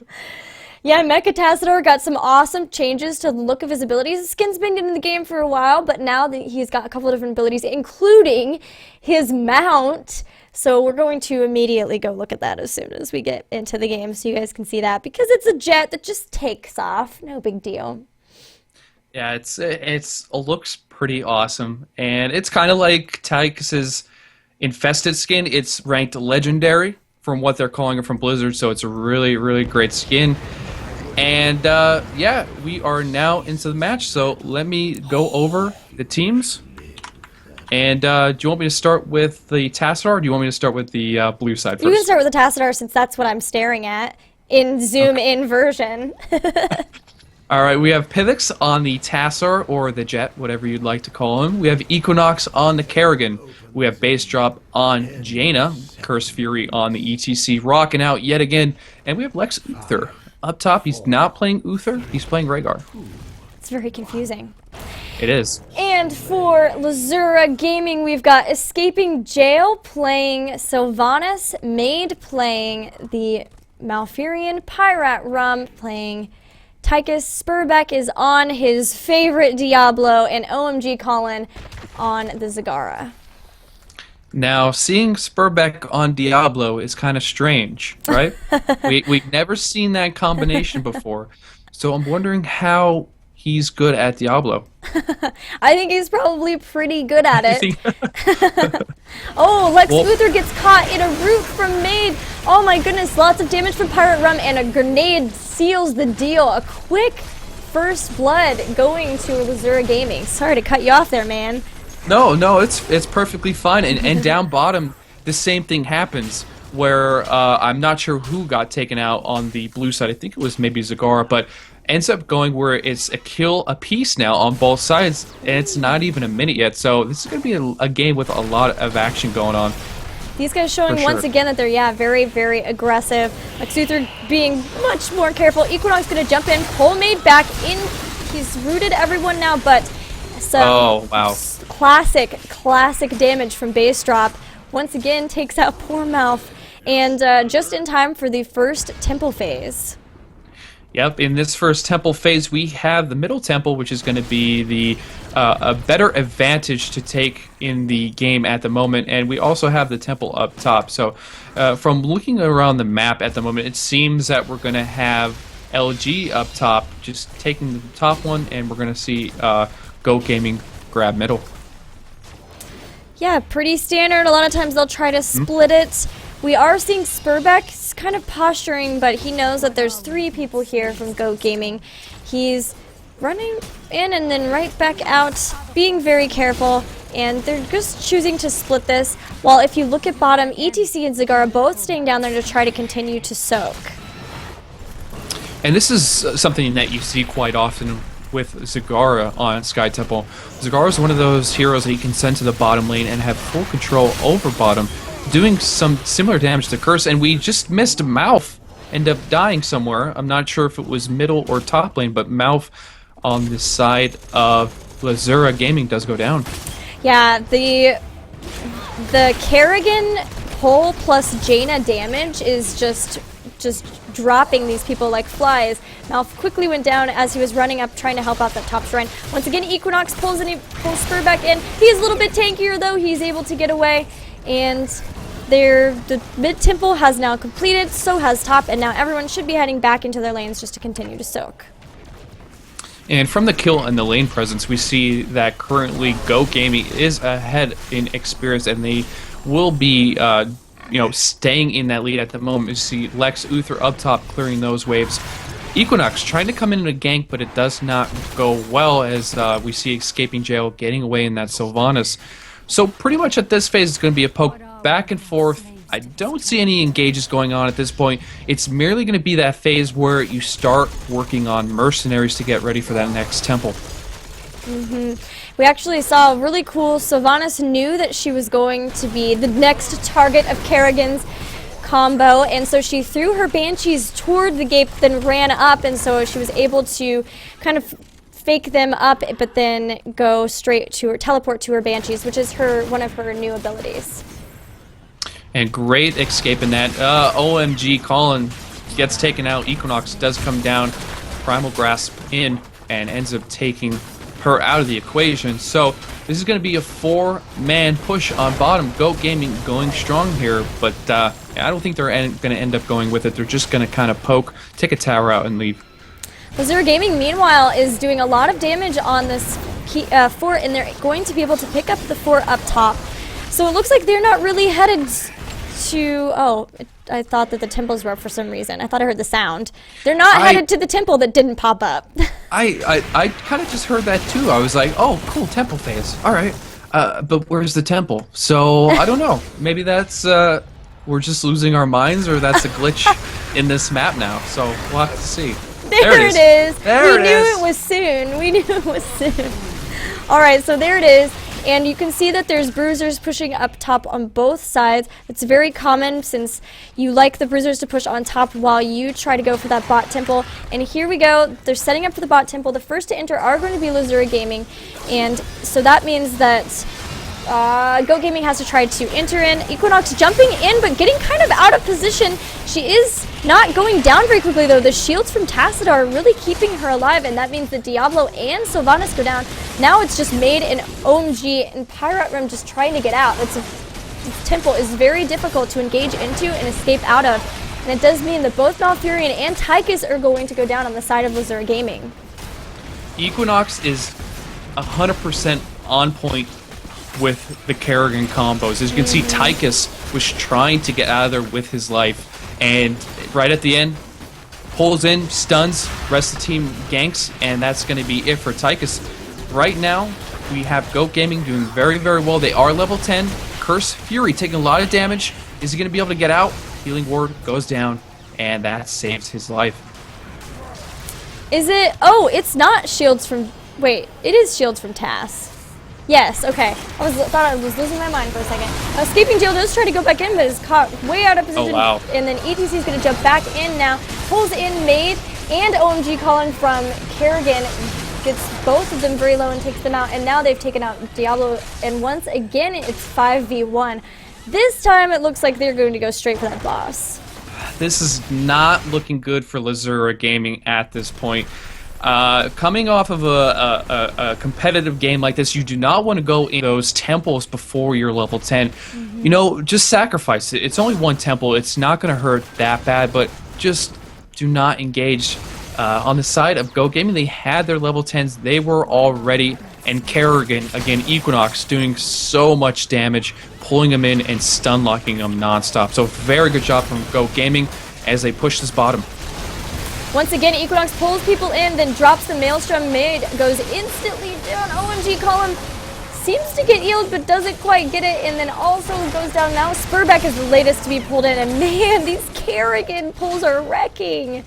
Yeah, Mecha Tassadar got some awesome changes to the look of his abilities. His skin's been in the game for a while, but now that he's got a couple of different abilities, including his mount. So we're going to immediately go look at that as soon as we get into the game so you guys can see that, because it's a jet that just takes off. No big deal. Yeah, it looks pretty awesome, and it's kind of like Tychus's Infested skin. It's ranked legendary from what they're calling it from Blizzard, so it's a really, really great skin. And yeah, we are now into the match, so let me go over the teams. And do you want me to start with the Tassadar, or do you want me to start with the blue side first? You can start with the Tassadar, since that's what I'm staring at in zoom-in version. All right, we have Pivix on the Tassadar, or the Jet, whatever you'd like to call him. We have Equinox on the Kerrigan. We have Base Drop on Jaina. Curse Fury on the ETC, rocking out yet again. And we have Lex Uther. Up top, he's not playing Uther, he's playing Rhaegar. It's very confusing. It is. And for Lazura Gaming, we've got Escaping Jail playing Sylvanas, Maid playing the Malfurion, Pyrat Rum playing Tychus, Spurbeck is on his favorite Diablo, and OMG Colin on the Zagara. Now, seeing Spurbeck on Diablo is kind of strange, right? We've never seen that combination before, so I'm wondering how he's good at Diablo. I think he's probably pretty good at it. Oh, Lex Luthor gets caught in a root from Maid. Oh my goodness, lots of damage from Pirate Rum, and a grenade seals the deal. A quick first blood going to Lazura Gaming. Sorry to cut you off there, man. No, it's perfectly fine. And down bottom, the same thing happens. where I'm not sure who got taken out on the blue side. I think it was maybe Zagara, but ends up going where it's a kill apiece now on both sides, and it's not even a minute yet. So this is going to be a game with a lot of action going on. These guys showing once again that they're, very, very aggressive. Lex Luthor being much more careful. Equinox going to jump in, pull Made back in. He's rooted everyone now, but some classic damage from base drop. Once again, takes out poor Mouth, and just in time for the first temple phase. Yep, in this first temple phase, we have the middle temple, which is going to be the a better advantage to take in the game at the moment, and we also have the temple up top. So from looking around the map at the moment, it seems that we're going to have LG up top, just taking the top one, and we're going to see Go Gaming grab middle. Yeah, pretty standard. A lot of times they'll try to split it. We are seeing Spurbeck kind of posturing, but he knows that there's 3 people here from Go Gaming. He's running in and then right back out, being very careful, and they're just choosing to split this. While if you look at bottom, ETC and Zagara both staying down there to try to continue to soak. And this is something that you see quite often with Zagara on Sky Temple. Zagara is one of those heroes that you can send to the bottom lane and have full control over bottom, doing some similar damage to Curse, and we just missed Mouth end up dying somewhere. I'm not sure if it was middle or top lane, but Mouth on the side of Lazura Gaming does go down. Yeah, the Kerrigan pull plus Jaina damage is just dropping these people like flies. Mouth quickly went down as he was running up trying to help out that top shrine. Once again, Equinox pulls and he pulls Spur back in. He's a little bit tankier though. He's able to get away, and the mid temple has now completed, so has top, and now everyone should be heading back into their lanes just to continue to soak. And from the kill and the lane presence, we see that currently Go Gaming is ahead in experience, and they will be staying in that lead at the moment. You see Lex Luthor up top clearing those waves. Equinox trying to come in a gank, but it does not go well as we see Escaping Jail getting away in that Sylvanas. So pretty much at this phase, it's going to be a poke back and forth. I don't see any engages going on at this point. It's merely going to be that phase where you start working on mercenaries to get ready for that next temple. We actually saw a really cool, Sylvanas knew that she was going to be the next target of Kerrigan's combo, and so she threw her Banshees toward the gate, then ran up, and so she was able to kind of fake them up, but then go straight to her, teleport to her Banshees, which is one of her new abilities. And great escape in that. OMG, Colin gets taken out. Equinox does come down. Primal Grasp in and ends up taking her out of the equation. So this is going to be a 4-man push on bottom. Go Gaming going strong here, but I don't think they're going to end up going with it. They're just going to kind of poke, take a tower out, and leave. Lazura Gaming, meanwhile, is doing a lot of damage on this fort, and they're going to be able to pick up the fort up top. So it looks like they're not really headed to... Oh, I thought that the temples were up for some reason. I thought I heard the sound. They're not headed to the temple that didn't pop up. I kind of just heard that too. I was like, oh, cool, temple phase. All right. But where's the temple? So, I don't know. Maybe that's... we're just losing our minds, or that's a glitch in this map now. So, we'll have to see. There it is. We knew it was soon. We knew it was soon. All right, so there it is. And you can see that there's bruisers pushing up top on both sides. It's very common since you like the bruisers to push on top while you try to go for that bot temple. And here we go. They're setting up for the bot temple. The first to enter are going to be Lazura Gaming. And so that means that Go Gaming has to try to enter in. Equinox jumping in, but getting kind of out of position. She is not going down very quickly, though. The shields from Tacit are really keeping her alive, and that means that Diablo and Sylvanas go down. Now it's just Maid and OMG and Pirate Rim just trying to get out. This temple is very difficult to engage into and escape out of, and it does mean that both Malfurion and Tychus are going to go down on the side of Lazura Gaming. Equinox is 100% on point with the Kerrigan combos. As you can see, Tychus was trying to get out of there with his life, and right at the end, pulls in, stuns, rest of the team ganks, and that's going to be it for Tychus. Right now, we have Go Gaming doing very, very well. They are level 10. Curse Fury taking a lot of damage. Is he going to be able to get out? Healing ward goes down, and that saves his life. Is it? Oh, it's not shields from... Wait, it is shields from Tass. Yes, okay. Thought I was losing my mind for a second. Escaping Jill does try to go back in, but is caught way out of position. Oh, wow. And then ETC is going to jump back in now. Pulls in Made and OMG calling from Kerrigan. Gets both of them very low and takes them out. And now they've taken out Diablo. And once again, it's 5v1. This time, it looks like they're going to go straight for that boss. This is not looking good for Lazura Gaming at this point. Coming off of a competitive game like this, you do not want to go in those temples before you're level 10. You know, just sacrifice it. It's only one temple. It's not going to hurt that bad, but just do not engage. On the side of Go Gaming, they had their level 10s. They were all ready. And Kerrigan, again, Equinox, doing so much damage, pulling them in and stun locking them nonstop. So very good job from Go Gaming as they push this bottom. Once again, Equinox pulls people in, then drops the Maelstrom. Mid goes instantly down. OMG column seems to get healed, but doesn't quite get it, and then also goes down now. Spurback is the latest to be pulled in, and man, these Kerrigan pulls are wrecking.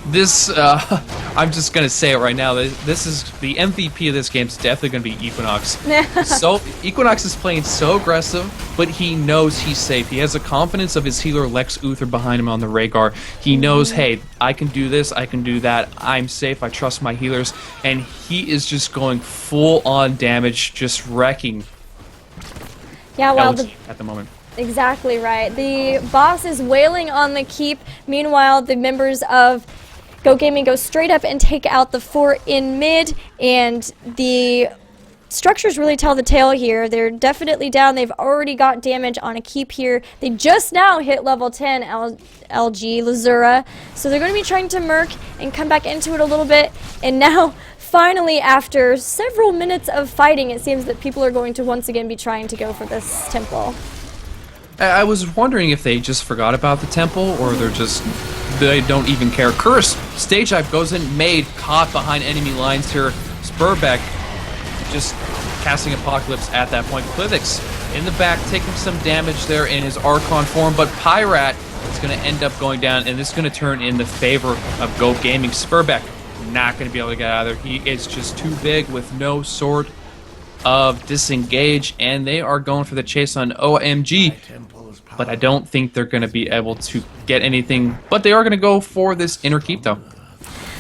This, I'm just going to say it right now, this is the MVP of this game is definitely going to be Equinox. So Equinox is playing so aggressive, but he knows he's safe. He has the confidence of his healer Lex Uther behind him on the Rhaegar. He knows, hey, I can do this, I can do that, I'm safe, I trust my healers, and he is just going full on damage, just wrecking. Yeah, well, at the moment. Exactly right. The boss is wailing on the keep. Meanwhile, the members of Go Gaming go straight up and take out the fort in mid, and the structures really tell the tale here. They're definitely down. They've already got damage on a keep here. They just now hit level 10 LG Lazura, so they're going to be trying to merc and come back into it a little bit, and now finally, after several minutes of fighting, it seems that people are going to once again be trying to go for this temple. I was wondering if they just forgot about the temple, or they don't even care. Curse! Stage dive goes in, Made, caught behind enemy lines here. Spurback just casting Apocalypse at that point. Clivix in the back, taking some damage there in his Archon form, but Pyrat is going to end up going down, and this is going to turn in the favor of Go Gaming. Spurback not going to be able to get out of there. He is just too big with no sword of disengage, and they are going for the chase on OMG, but I don't think they're going to be able to get anything, but they are going to go for this inner keep though.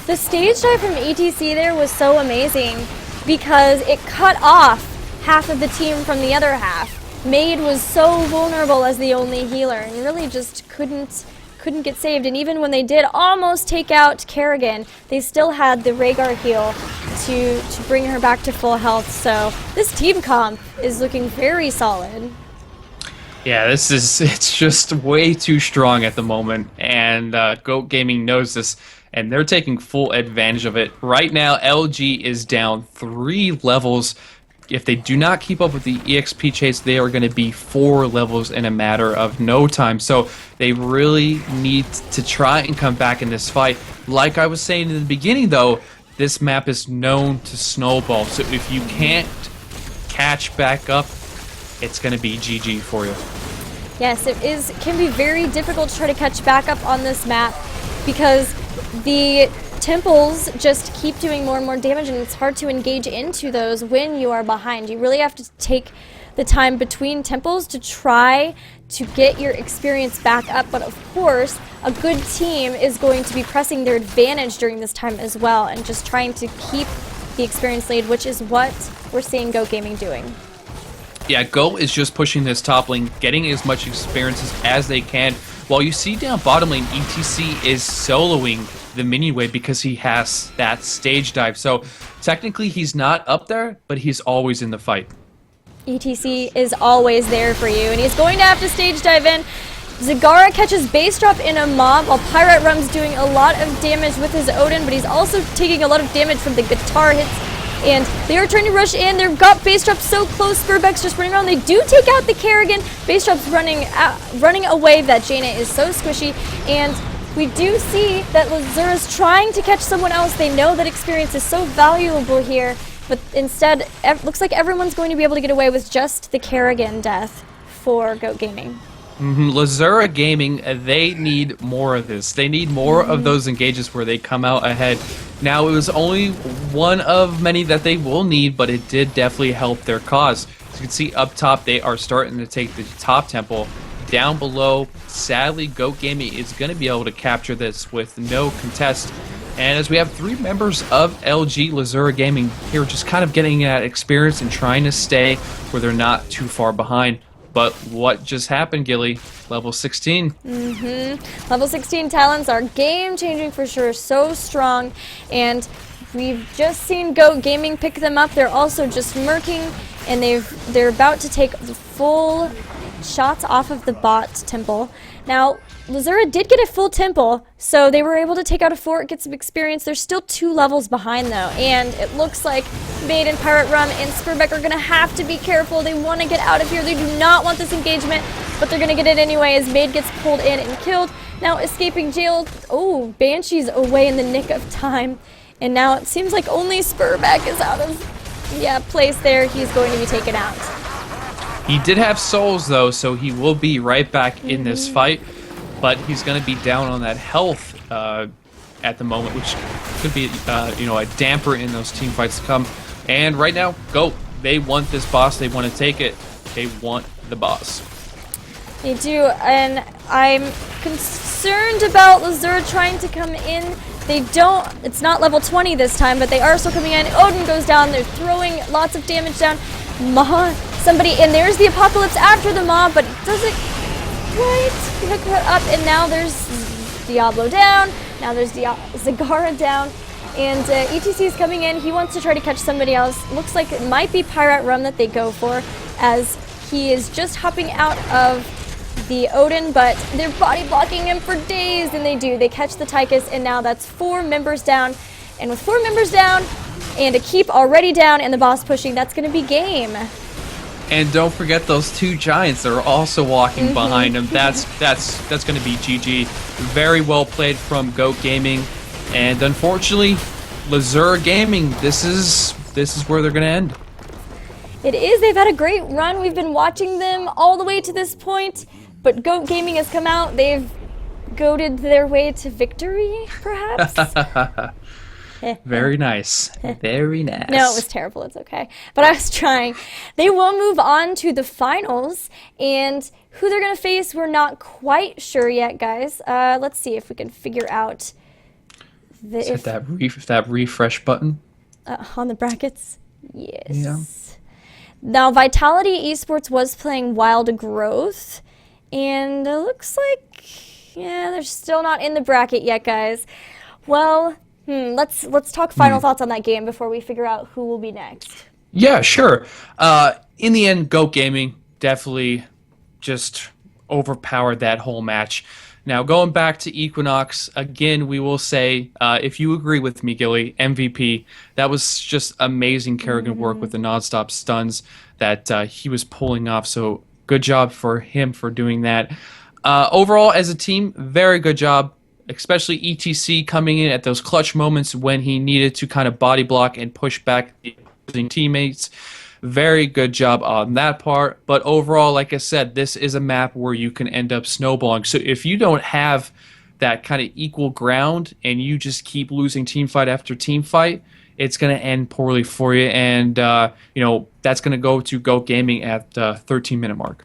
The stage dive from ETC there was so amazing because it cut off half of the team from the other half. Made was so vulnerable as the only healer and really just couldn't get saved, and even when they did almost take out Kerrigan, they still had the Rhaegar heal to bring her back to full health. So this team comp is looking very solid. Yeah, it's just way too strong at the moment, and Goat Gaming knows this, and they're taking full advantage of it. Right now, LG is down 3 levels. If they do not keep up with the EXP chase, they are going to be 4 levels in a matter of no time. So they really need to try and come back in this fight. Like I was saying in the beginning, though, this map is known to snowball. So if you can't catch back up, it's going to be GG for you. Yes, can be very difficult to try to catch back up on this map because the temples just keep doing more and more damage, and it's hard to engage into those when you are behind. You really have to take the time between temples to try to get your experience back up, but of course a good team is going to be pressing their advantage during this time as well and just trying to keep the experience lead, which is what we're seeing Go Gaming doing. Yeah, Go is just pushing this top lane, getting as much experiences as they can, while you see down bottom lane, ETC is soloing the minion wave because he has that stage dive. So technically he's not up there, but he's always in the fight. ETC is always there for you, and he's going to have to stage dive in. Zagara catches base drop in a mob while Pirate Rum's doing a lot of damage with his Odin, but he's also taking a lot of damage from the guitar hits. And they are trying to rush in. They've got base drop so close. Spurback's just running around. They do take out the Kerrigan. Base drop's running away. That Jaina is so squishy. And we do see that Lazura's trying to catch someone else. They know that experience is so valuable here. But instead, it looks like everyone's going to be able to get away with just the Kerrigan death for Goat Gaming. Lazura Gaming, they need more of this. They need more of those engages where they come out ahead. Now, it was only one of many that they will need, but it did definitely help their cause. As you can see up top, they are starting to take the top temple. Down below, sadly, Goat Gaming is going to be able to capture this with no contest. And as we have 3 members of LG Lazura Gaming here just kind of getting that experience and trying to stay where they're not too far behind. But what just happened, Gilly? Level 16. Level 16 talents are game-changing for sure, so strong. And we've just seen Goat Gaming pick them up. They're also just murking, and they're about to take the full shots off of the bot temple. Now, Lazura did get a full temple, so they were able to take out a fort, get some experience. They're still 2 levels behind, though, and it looks like Made and Pirate Rum and Spurbeck are going to have to be careful. They want to get out of here. They do not want this engagement, but they're going to get it anyway as Made gets pulled in and killed. Now, escaping jail. Oh, Banshee's away in the nick of time, and now it seems like only Spurbeck is out of place there. He's going to be taken out. He did have souls, though, so he will be right back in this fight. But he's going to be down on that health at the moment, which could be, a damper in those team fights to come. And right now, Goat, they want this boss. They want to take it. They want the boss. They do, and I'm concerned about Lazura trying to come in. They don't, it's not level 20 this time, but they are still coming in. Odin goes down. They're throwing lots of damage down. Maw, somebody, and there's the Apocalypse after the Maw, but it doesn't quite hook her up, and now there's Diablo down, now there's Zagara down, and ETC is coming in. He wants to try to catch somebody else. Looks like it might be Pirate Rum that they go for, as he is just hopping out of the Odin, but they're body blocking him for days, and they do. They catch the Tychus, and now that's 4 members down, and with 4 members down, and a keep already down, and the boss pushing, that's going to be game. And don't forget those 2 giants that are also walking behind him. That's going to be GG. Very well played from Goat Gaming, and unfortunately, Lazura Gaming. This is where they're going to end. It is. They've had a great run. We've been watching them all the way to this point, but Goat Gaming has come out. They've goated their way to victory, perhaps. Very nice. Very nice. No, it was terrible. It's okay. But I was trying. They will move on to the finals, and who they're going to face, we're not quite sure yet, guys. Let's see if we can figure out hit that refresh button. On the brackets. Yes. Yeah. Now, Vitality Esports was playing Wild Growth, and it looks like, they're still not in the bracket yet, guys. Well, let's talk final thoughts on that game before we figure out who will be next. Yeah, sure. In the end, Goat Gaming definitely just overpowered that whole match. Now, going back to Equinox, again, we will say, if you agree with me, Gilly, MVP, that was just amazing Kerrigan work with the nonstop stuns that he was pulling off. So good job for him for doing that. Overall, as a team, very good job, especially ETC coming in at those clutch moments when he needed to kind of body block and push back the opposing teammates. Very good job on that part. But overall, like I said, this is a map where you can end up snowballing. So if you don't have that kind of equal ground and you just keep losing team fight after team fight, it's going to end poorly for you. And, that's going to go to Goat Gaming at the 13-minute mark.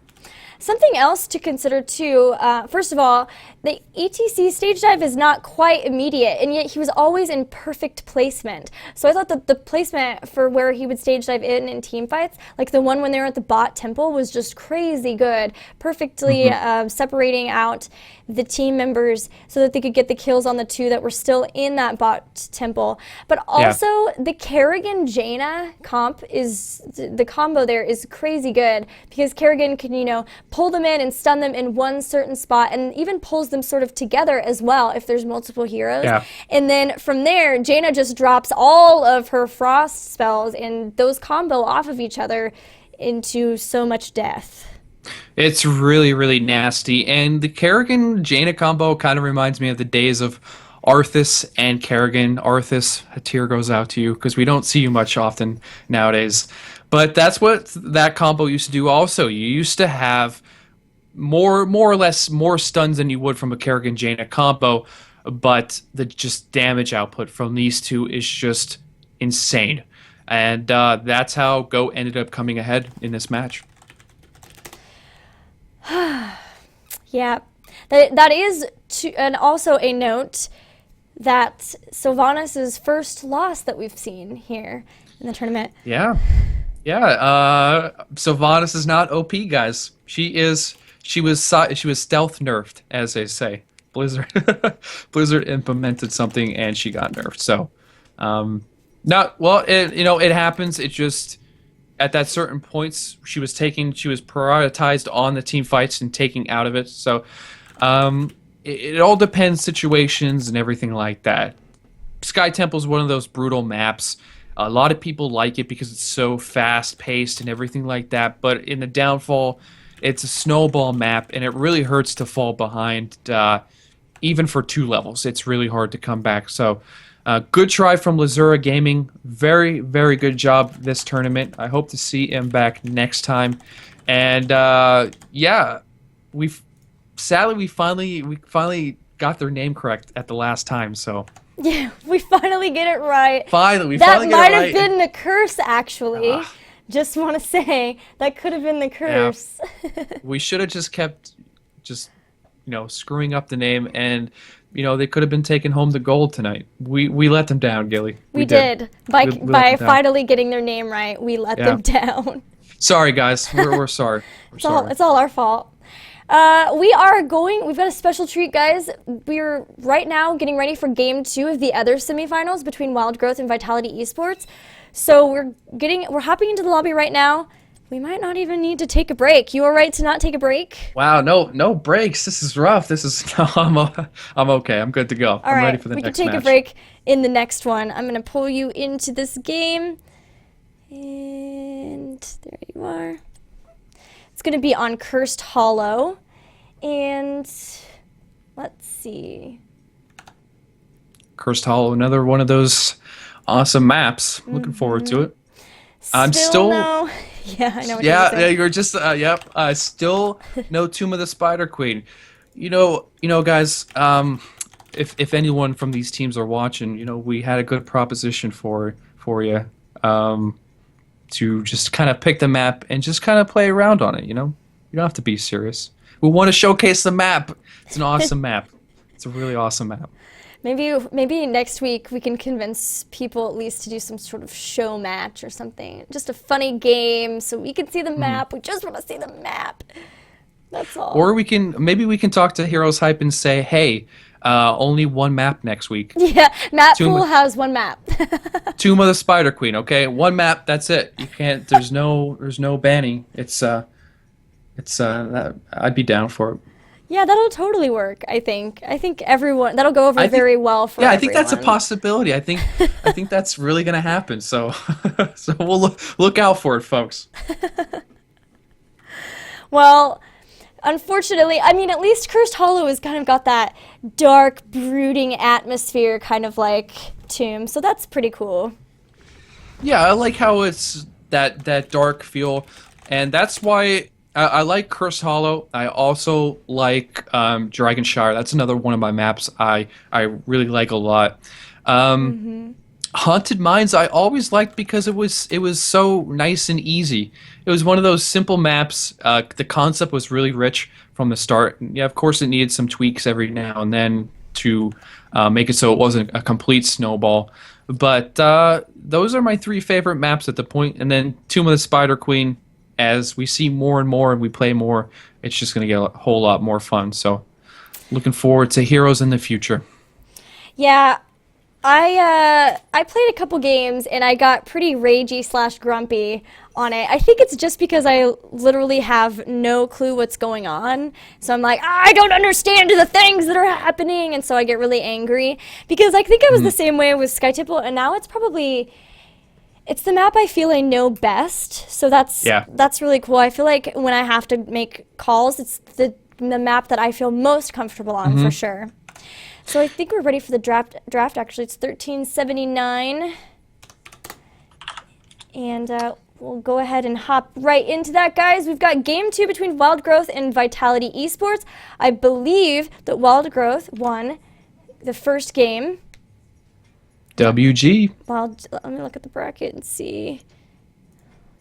Something else to consider too, first of all, the ETC stage dive is not quite immediate, and yet he was always in perfect placement. So I thought that the placement for where he would stage dive in team fights, like the one when they were at the bot temple, was just crazy good, perfectly separating out the team members so that they could get the kills on the 2 that were still in that bot temple. But also the Kerrigan Jaina comp the combo there is crazy good, because Kerrigan can, pull them in and stun them in one certain spot, and even pulls them sort of together as well if there's multiple heroes. Yeah. And then from there, Jaina just drops all of her frost spells, and those combo off of each other into so much death. It's really, really nasty. And the Kerrigan Jaina combo kind of reminds me of the days of Arthas and Kerrigan. Arthas, a tear goes out to you, because we don't see you much often nowadays. But that's what that combo used to do also. You used to have more or less more stuns than you would from a Kerrigan Jaina combo, but the just damage output from these two is just insane. And that's how Go ended up coming ahead in this match. Yeah, that is, and also a note that Sylvanas' first loss that we've seen here in the tournament. Yeah. Sylvanas is not OP, guys. She was stealth nerfed, as they say. Blizzard implemented something and she got nerfed. So, it happens. It just at that certain points she was prioritized on the team fights and taking out of it. So, it all depends situations and everything like that. Sky Temple is one of those brutal maps. A lot of people like it because it's so fast-paced and everything like that. But in the downfall, it's a snowball map, and it really hurts to fall behind. Even for 2 levels, it's really hard to come back. So, good try from Lazura Gaming. Very, very good job this tournament. I hope to see him back next time. And we finally got their name correct at the last time. So. Yeah, we finally get it right. That might have been the curse, actually. Just want to say, that could have been the curse. Yeah. We should have just kept screwing up the name, and they could have been taking home the gold tonight. We let them down, Gilly. We did. By finally getting their name right, we let them down. Sorry, guys. We're sorry. It's all our fault. We've got a special treat, guys. We're right now getting ready for game 2 of the other semifinals between Wild Growth and Vitality Esports. So we're hopping into the lobby right now. We might not even need to take a break. You all right to not take a break? Wow, no breaks. This is rough. I'm okay. I'm good to go. I'm ready for the next match. We can take a break in the next one. I'm going to pull you into this game. And there you are. It's going to be on Cursed Hollow. And let's see. Cursed Hollow, another one of those awesome maps. Looking forward to it. Yeah, I know what you're saying. Yeah, you're just still no Tomb of the Spider Queen. Guys, if anyone from these teams are watching, we had a good proposition for you. To just kind of pick the map and just kind of play around on it, You don't have to be serious. We want to showcase the map. It's an awesome map. It's a really awesome map. Maybe next week we can convince people at least to do some sort of show match or something. Just a funny game so we can see the map. We just want to see the map. That's all. Or we can talk to HeroesHype and say, hey, only one map next week. Yeah, Map Pool has one map. Tomb of the Spider Queen, okay? One map, that's it. You can't. There's no banning. I'd be down for it. Yeah, that'll totally work. I think everyone that'll go over very well for everyone. I think that's a possibility. I think that's really gonna happen. So we'll look out for it, folks. Well, unfortunately, at least Cursed Hollow has kind of got that dark, brooding atmosphere, kind of like Tomb. So that's pretty cool. Yeah, I like how it's that dark feel, and that's why I like Cursed Hollow. I also like Dragonshire. That's another one of my maps I really like a lot. Haunted Mines I always liked because it was so nice and easy. It was one of those simple maps. The concept was really rich from the start. Yeah, of course it needed some tweaks every now and then to make it so it wasn't a complete snowball. But those are my 3 favorite maps at the point. And then Tomb of the Spider Queen. As we see more and more and we play more, it's just going to get a whole lot more fun. So, looking forward to Heroes in the future. Yeah, I played a couple games and I got pretty ragey / grumpy on it. I think it's just because I literally have no clue what's going on. So I'm like, I don't understand the things that are happening, and so I get really angry because I think I was the same way with Sky Temple, and now it's the map I feel I know best, so that's really cool. I feel like when I have to make calls, it's the map that I feel most comfortable on for sure. So I think we're ready for the draft. Actually, it's 1379, and we'll go ahead and hop right into that, guys. We've got game 2 between Wild Growth and Vitality Esports. I believe that Wild Growth won the first game. WG. Let me look at the bracket and see.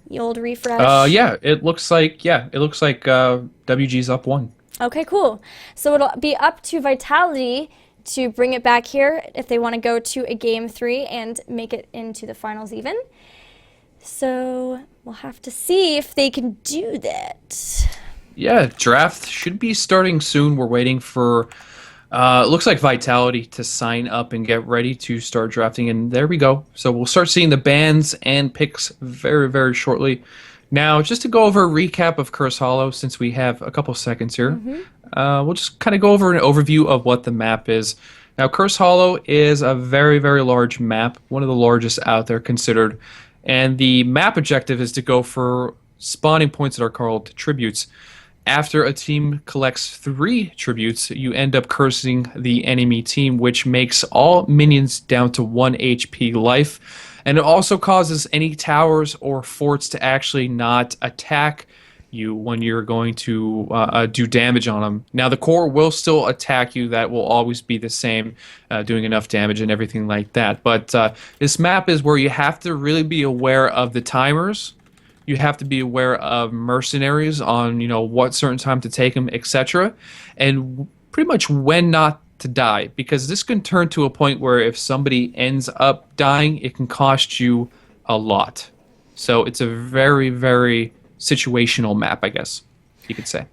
The old refresh. Yeah, it looks like WG's up 1. Okay, cool. So it'll be up to Vitality to bring it back here if they want to go to a game 3 and make it into the finals even. So we'll have to see if they can do that. Yeah, draft should be starting soon. We're waiting for it looks like Vitality to sign up and get ready to start drafting, and there we go. So we'll start seeing the bans and picks very, very shortly. Now, just to go over a recap of Curse Hollow, since we have a couple seconds here, we'll just kind of go over an overview of what the map is. Now, Curse Hollow is a very, very large map, one of the largest out there considered, and the map objective is to go for spawning points that are called tributes. After a team collects 3 tributes, you end up cursing the enemy team, which makes all minions down to 1 HP life. And it also causes any towers or forts to actually not attack you when you're going to do damage on them. Now, the core will still attack you. That will always be the same, doing enough damage and everything like that. But this map is where you have to really be aware of the timers. You have to be aware of mercenaries on, what certain time to take them, etc. And pretty much when not to die, because this can turn to a point where if somebody ends up dying, it can cost you a lot. So it's a very, very situational map, I guess you could say.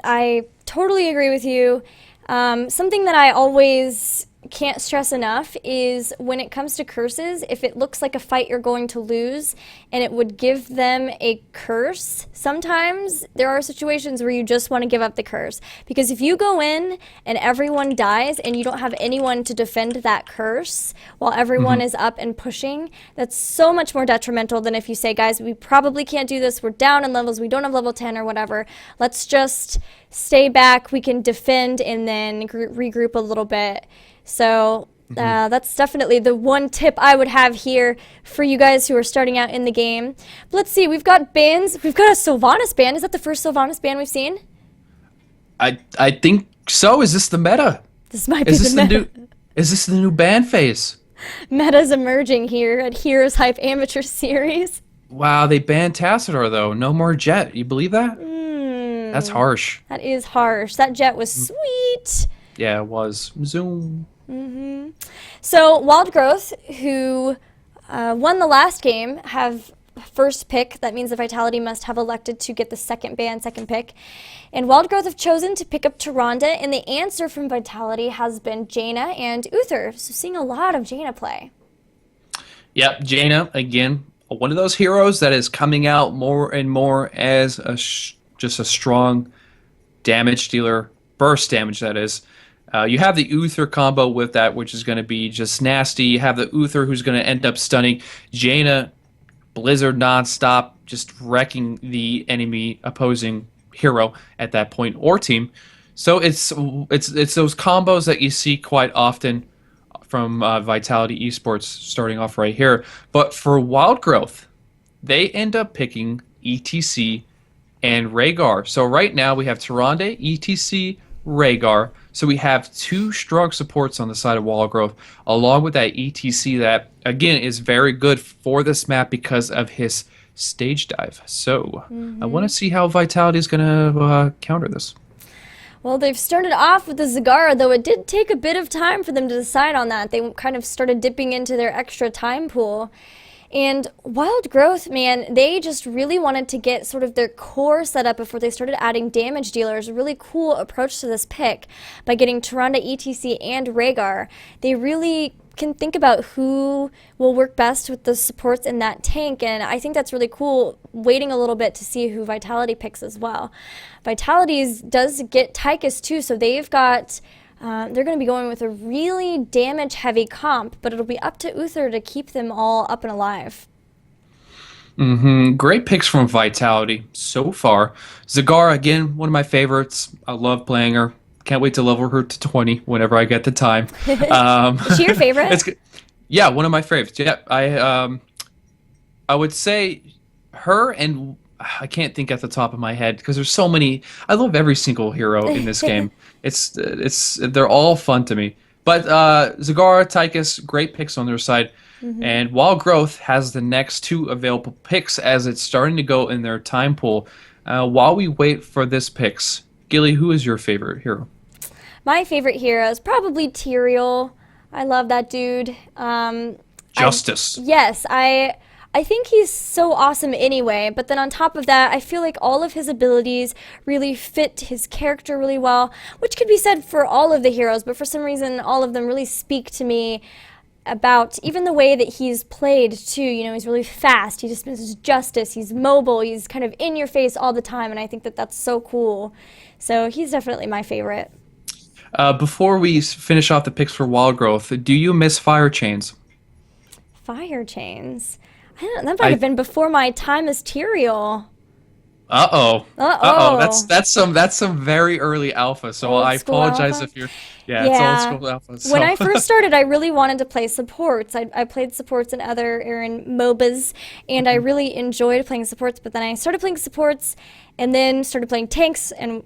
I totally agree with you. Something that I always can't stress enough is when it comes to curses, if it looks like a fight you're going to lose and it would give them a curse, sometimes there are situations where you just want to give up the curse. Because if you go in and everyone dies and you don't have anyone to defend that curse while everyone is up and pushing, that's so much more detrimental than if you say, guys, we probably can't do this, we're down in levels, we don't have level 10 or whatever, let's just stay back, we can defend and then regroup a little bit. So that's definitely the one tip I would have here for you guys who are starting out in the game. But let's see, we've got bans. We've got a Sylvanas ban. Is that the first Sylvanas ban we've seen? I think so. Is this the meta? This might be the meta. Is this the new ban phase? Meta's emerging here at HeroesHype Amateur Series. Wow, they banned Tassadar though. No more Jet. You believe that? That's harsh. That is harsh. That Jet was sweet. Yeah, it was. Zoom. So Wild Growth, who won the last game, have first pick. That means the Vitality must have elected to get the second pick. And Wild Growth have chosen to pick up Tyrande, and the answer from Vitality has been Jaina and Uther. So seeing a lot of Jaina play. Yep, Jaina, again, one of those heroes that is coming out more and more as just a strong damage dealer, burst damage that is. You have the Uther combo with that, which is going to be just nasty. You have the Uther who's going to end up stunning. Jaina, Blizzard nonstop, just wrecking the enemy opposing hero at that point or team. So it's those combos that you see quite often from Vitality Esports starting off right here. But for Wild Growth, they end up picking ETC and Rhaegar. So right now we have Tyrande, ETC, Rhaegar. So we have 2 strong supports on the side of Wild Growth, along with that ETC that, again, is very good for this map because of his stage dive. So I want to see how Vitality is going to counter this. Well, they've started off with the Zagara, though it did take a bit of time for them to decide on that. They kind of started dipping into their extra time pool. And Wild Growth, man, they just really wanted to get sort of their core set up before they started adding damage dealers. A really cool approach to this pick by getting Tyrande, ETC, and Rhaegar. They really can think about who will work best with the supports in that tank, and I think that's really cool, waiting a little bit to see who Vitality picks as well. Vitality's does get Tychus too, so they've got... they're going to be going with a really damage-heavy comp, but it'll be up to Uther to keep them all up and alive. Great picks from Vitality so far. Zagara, again, one of my favorites. I love playing her. Can't wait to level her to 20 whenever I get the time. Is she your favorite? Yeah, one of my favorites. Yeah, I would say her and I can't think at the top of my head because there's so many. I love every single hero in this game. They're all fun to me. But Zagara, Tychus, great picks on their side. And Wild Growth has the next 2 available picks as it's starting to go in their time pool. While we wait for this picks, Gilly, who is your favorite hero? My favorite hero is probably Tyrael. I love that dude. Justice. Yes, I think he's so awesome anyway, but then on top of that, I feel like all of his abilities really fit his character really well, which could be said for all of the heroes, but for some reason, all of them really speak to me about even the way that he's played too. You know, he's really fast, he dispenses justice, he's mobile, he's kind of in your face all the time, and I think that that's so cool. So he's definitely my favorite. Before we finish off the picks for Wild Growth, do you miss Fire Chains? Fire Chains? I don't know, that might have been before my time as Tyrael. Uh-oh. That's some very early alpha, so I apologize alpha? if you're... Yeah, it's old school alpha. So. When I first started, I really wanted to play supports. I played supports in MOBAs, and I really enjoyed playing supports, but then I started playing supports, and then started playing tanks, and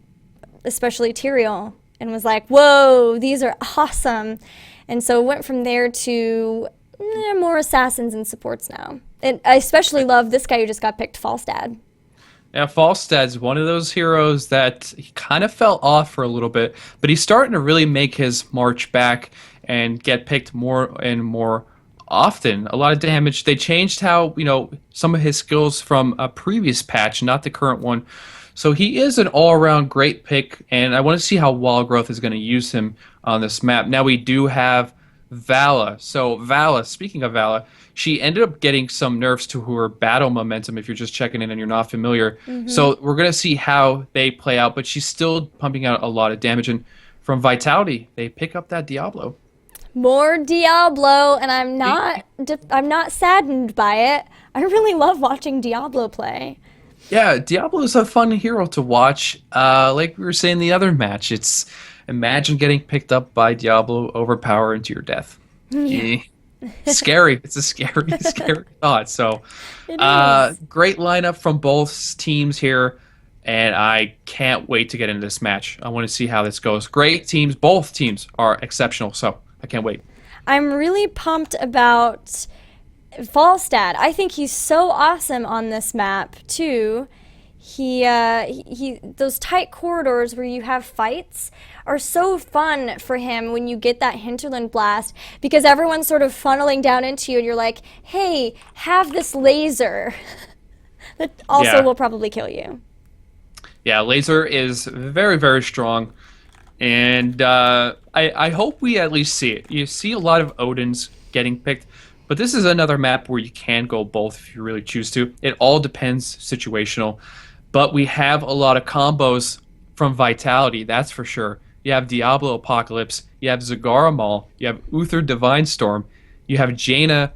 especially Tyrael, and was like, whoa, these are awesome. And so went from there to more assassins and supports now. And I especially love this guy who just got picked, Falstad. Yeah, Falstad's one of those heroes that he kind of fell off for a little bit, but he's starting to really make his march back and get picked more and more often. A lot of damage. They changed how, some of his skills from a previous patch, not the current one. So he is an all-around great pick, and I want to see how Wild Growth is going to use him on this map. Now we do have Vala. So Vala, speaking of Vala, she ended up getting some nerfs to her battle momentum if you're just checking in and you're not familiar. So we're going to see how they play out, but she's still pumping out a lot of damage. And from Vitality, they pick up that Diablo. More Diablo, and I'm not saddened by it. I really love watching Diablo play. Yeah, Diablo is a fun hero to watch. Like we were saying in the other match, imagine getting picked up by Diablo, overpower into your death. Yeah. Scary. It's a scary thought. So, great lineup from both teams here, and I can't wait to get into this match. I want to see how this goes. Great teams. Both teams are exceptional, so I can't wait. I'm really pumped about Falstad. I think he's so awesome on this map too. He those tight corridors where you have fights are so fun for him when you get that hinterland blast, because everyone's sort of funneling down into you and you're like, hey, have this laser that also will probably kill you. Yeah, laser is very, very strong, and I hope we at least see it. You see a lot of Odins getting picked, but this is another map where you can go both if you really choose to. It all depends situational. But we have a lot of combos from Vitality, that's for sure. You have Diablo Apocalypse, you have Zagara Maul, you have Uther Divine Storm, you have Jaina,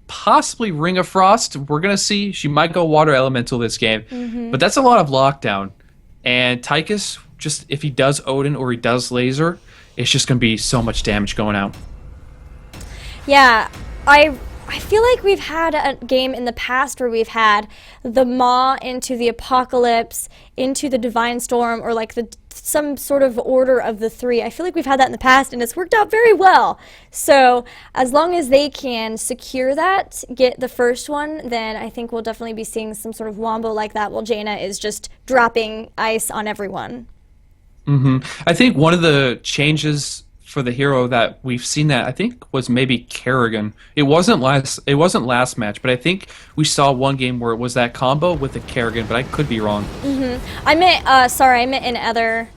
possibly Ring of Frost. We're going to see. She might go Water Elemental this game. But that's a lot of lockdown. And Tychus, just if he does Odin or he does Laser, it's just going to be so much damage going out. Yeah, I feel like we've had a game in the past where we've had the Maw into the Apocalypse, into the Divine Storm, or like some sort of order of the three. I feel like we've had that in the past, and it's worked out very well. So as long as they can secure that, get the first one, then I think we'll definitely be seeing some sort of wombo like that while Jaina is just dropping ice on everyone. I think one of the changes for the hero that we've seen that I think was maybe Kerrigan. It wasn't last match, but I think we saw one game where it was that combo with the Kerrigan, but I could be wrong. I meant in other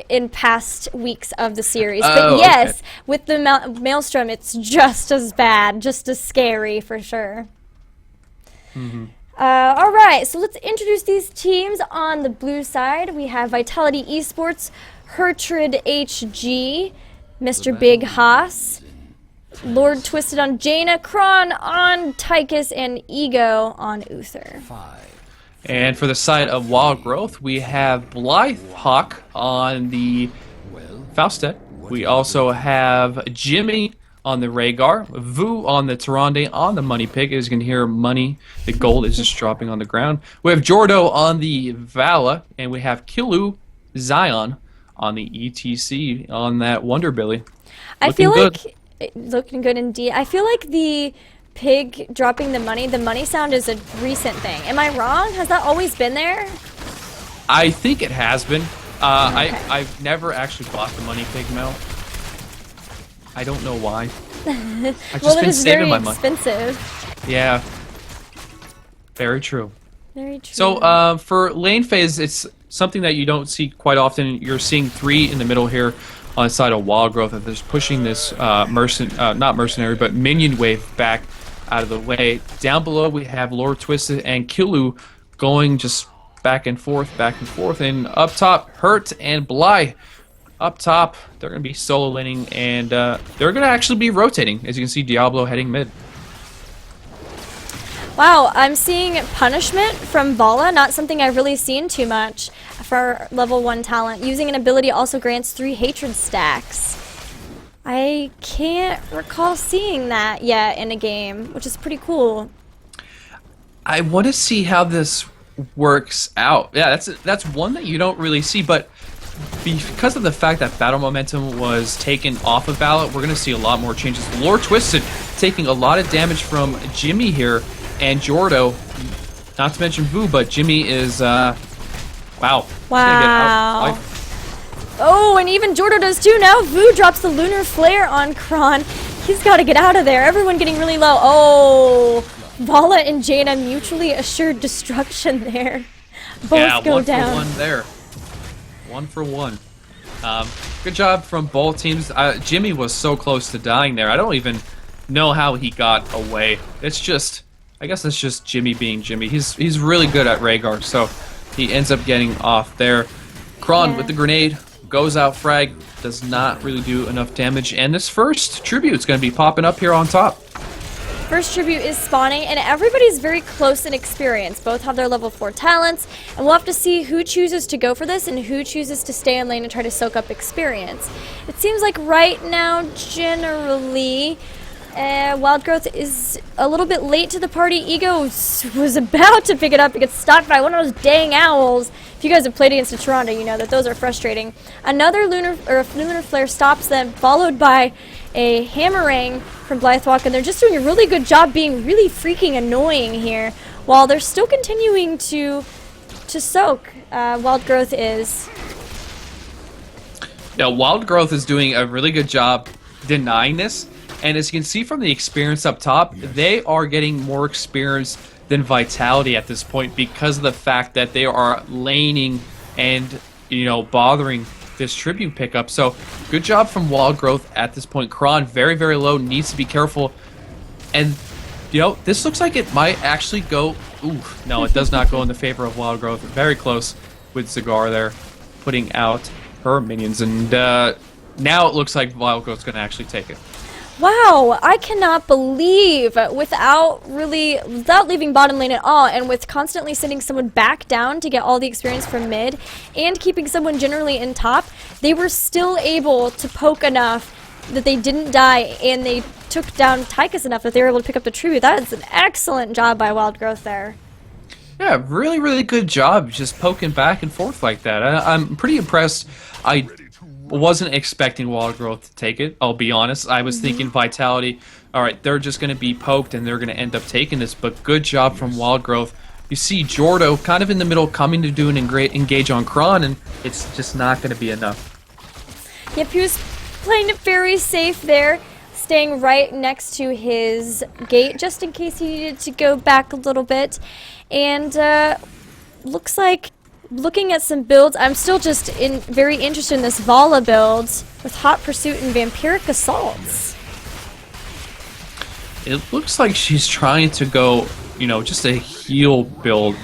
in past weeks of the series. But yes, okay. With the Maelstrom, it's just as bad, just as scary for sure. All right, so let's introduce these teams. On the blue side, we have Vitality Esports, Hertrid HG, Mr. Big Haas, Lord Twisted on Jaina, Kron on Tychus, and Ego on Uther. And for the side of Wild Growth, we have Blythehawk on the Faustet. We also have Jimmy on the Rhaegar. Vu on the Tyrande on the Money Pig. As you can hear, money, the gold is just dropping on the ground. We have Jordo on the Vala, and we have Kilu Zion on the ETC on that Wonder Billy. I feel like looking good indeed. I feel like the pig dropping the money sound is a recent thing. Am I wrong? Has that always been there? I think it has been. Okay. I've never actually bought the Money Pig mount. I don't know why. I've just been saving my money. Expensive. Yeah. Very true. Very true. So for lane phase, it's something that you don't see quite often. You're seeing 3 in the middle here on the side of Wild Growth. That there's pushing this not mercenary, but minion wave back out of the way. Down below we have Lord Twisted and Kilu going just back and forth. And up top, Hurt and Bly. Up top, they're going to be solo laning, and they're going to actually be rotating. As you can see, Diablo heading mid. Wow, I'm seeing punishment from Vala, not something I've really seen too much for level 1 talent. Using an ability also grants 3 hatred stacks. I can't recall seeing that yet in a game, which is pretty cool. I want to see how this works out. Yeah, that's one that you don't really see, but because of the fact that battle momentum was taken off of Vala, we're going to see a lot more changes. Lord Twisted taking a lot of damage from Jimmy here, and Jordo, not to mention Vu, but Jimmy is, wow. Wow. Oh, and even Jordo does too now. Vu drops the Lunar Flare on Kron. He's got to get out of there. Everyone getting really low. Oh, Vala and Jaina mutually assured destruction there. Both go down. 1 for 1 there. 1 for 1. Good job from both teams. Jimmy was so close to dying there. I don't even know how he got away. It's just, I guess that's just Jimmy being Jimmy. He's really good at Rhaegar, so he ends up getting off there. Kron with the grenade goes out frag, does not really do enough damage, and this first tribute's going to be popping up here on top. First tribute is spawning, and everybody's very close in experience. Both have their level 4 talents, and we'll have to see who chooses to go for this and who chooses to stay in lane and try to soak up experience. It seems like right now, generally, Wild Growth is a little bit late to the party. Ego was about to pick it up. It gets stopped by one of those dang owls. If you guys have played against a Toronto, you know that those are frustrating. Another Lunar Flare stops them, followed by a Hammerang from Blythewalk, and they're just doing a really good job being really freaking annoying here, while they're still continuing to soak. Wild Growth is. Now, Wild Growth is doing a really good job denying this, and as you can see from the experience up top, they are getting more experience than Vitality at this point because of the fact that they are laning and, you know, bothering this tribute pickup. So good job from Wild Growth at this point. Kron very, very low, needs to be careful. And, you know, this looks like it might actually go... Ooh, no, it does not go in the favor of Wild Growth. Very close with Zagar there, putting out her minions. And now it looks like Wild Growth's going to actually take it. Wow, I cannot believe without leaving bottom lane at all, and with constantly sending someone back down to get all the experience from mid and keeping someone generally in top, they were still able to poke enough that they didn't die, and they took down Tychus enough that they were able to pick up the tribute. That is an excellent job by Wild Growth there. Yeah, really, really good job just poking back and forth like that. I'm pretty impressed. I wasn't expecting Wild Growth to take it, I'll be honest. I was thinking Vitality, alright, they're just going to be poked and they're going to end up taking this, but good job from Wild Growth. You see Jordo kind of in the middle coming to do an engage on Kron, and it's just not going to be enough. Yep, he was playing it very safe there, staying right next to his gate just in case he needed to go back a little bit. And looks like, looking at some builds, I'm still just very interested in this Vala build with Hot Pursuit and Vampiric Assaults. It looks like she's trying to go, you know, just a heal build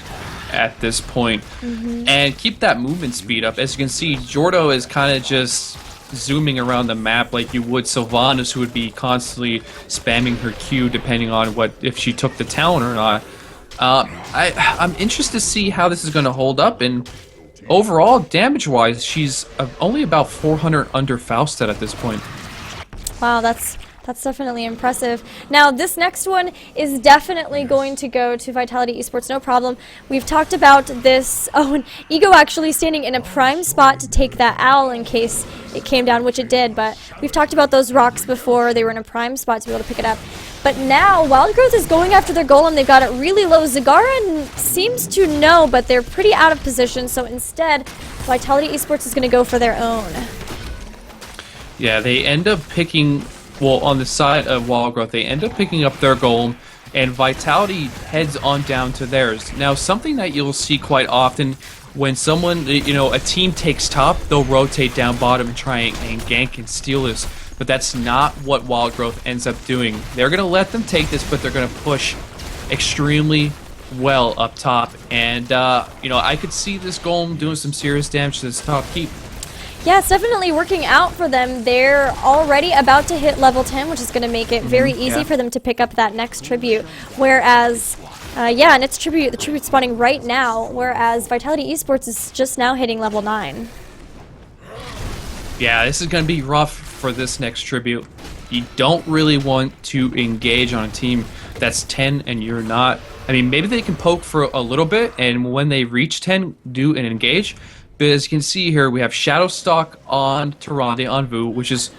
at this point and keep that movement speed up. As you can see, Jordo is kind of just zooming around the map like you would Sylvanas, who would be constantly spamming her Q depending on if she took the talent or not. I'm interested to see how this is going to hold up, and overall, damage-wise, she's only about 400 under Faustet at this point. Wow, that's That's definitely impressive. Now, this next one is definitely going to go to Vitality Esports, no problem. We've talked about this. Oh, and Ego actually standing in a prime spot to take that owl in case it came down, which it did, but we've talked about those rocks before. They were in a prime spot to be able to pick it up. But now, Wild Growth is going after their golem. They've got it really low. Zagara seems to know, but they're pretty out of position, so instead, Vitality Esports is going to go for their own. Yeah, they end up picking... Well, on the side of Wild Growth, they end up picking up their golem, and Vitality heads on down to theirs. Now, something that you'll see quite often when someone, a team takes top, they'll rotate down bottom and try and gank and steal this. But that's not what Wild Growth ends up doing. They're going to let them take this, but they're going to push extremely well up top. And, I could see this golem doing some serious damage to this top keep. Yeah, it's definitely working out for them. They're already about to hit level 10, which is going to make it very easy for them to pick up that next tribute. Whereas, and it's the tribute spawning right now, whereas Vitality Esports is just now hitting level 9. Yeah, this is going to be rough for this next tribute. You don't really want to engage on a team that's 10 and you're not. I mean, maybe they can poke for a little bit, and when they reach 10, do an engage. But as you can see here, we have Shadowstalk on Tyrande on Vu, which is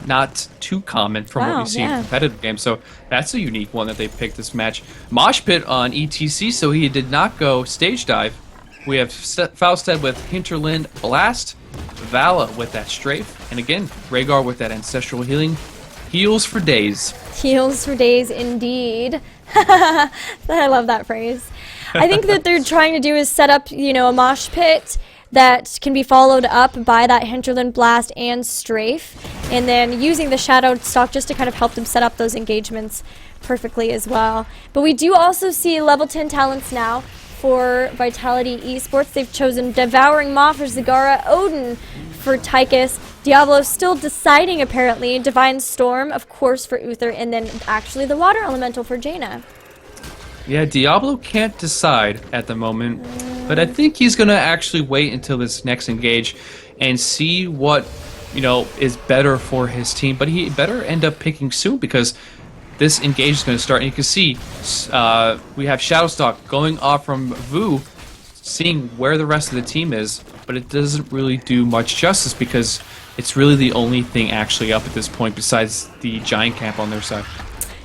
not too common from what we see in competitive games. So that's a unique one that they picked this match. Mosh Pit on ETC, so he did not go stage dive. We have Faustad with Hinterland Blast, Vala with that Strafe, and again, Rhaegar with that Ancestral Healing. Heals for days. Heals for days, indeed. I love that phrase. I think that they're trying to do is set up, a mosh pit that can be followed up by that Hinterland Blast and Strafe, and then using the Shadow Stalk just to kind of help them set up those engagements perfectly as well. But we do also see level 10 talents now for Vitality Esports. They've chosen Devouring Maw for Zagara, Odin for Tychus, Diablo still deciding apparently, Divine Storm of course for Uther, and then actually the Water Elemental for Jaina. Yeah, Diablo can't decide at the moment, but I think he's going to actually wait until this next engage and see what, is better for his team. But he better end up picking soon because this engage is going to start. And you can see we have Shadowstalk going off from Vu, seeing where the rest of the team is, but it doesn't really do much justice because it's really the only thing actually up at this point besides the giant camp on their side.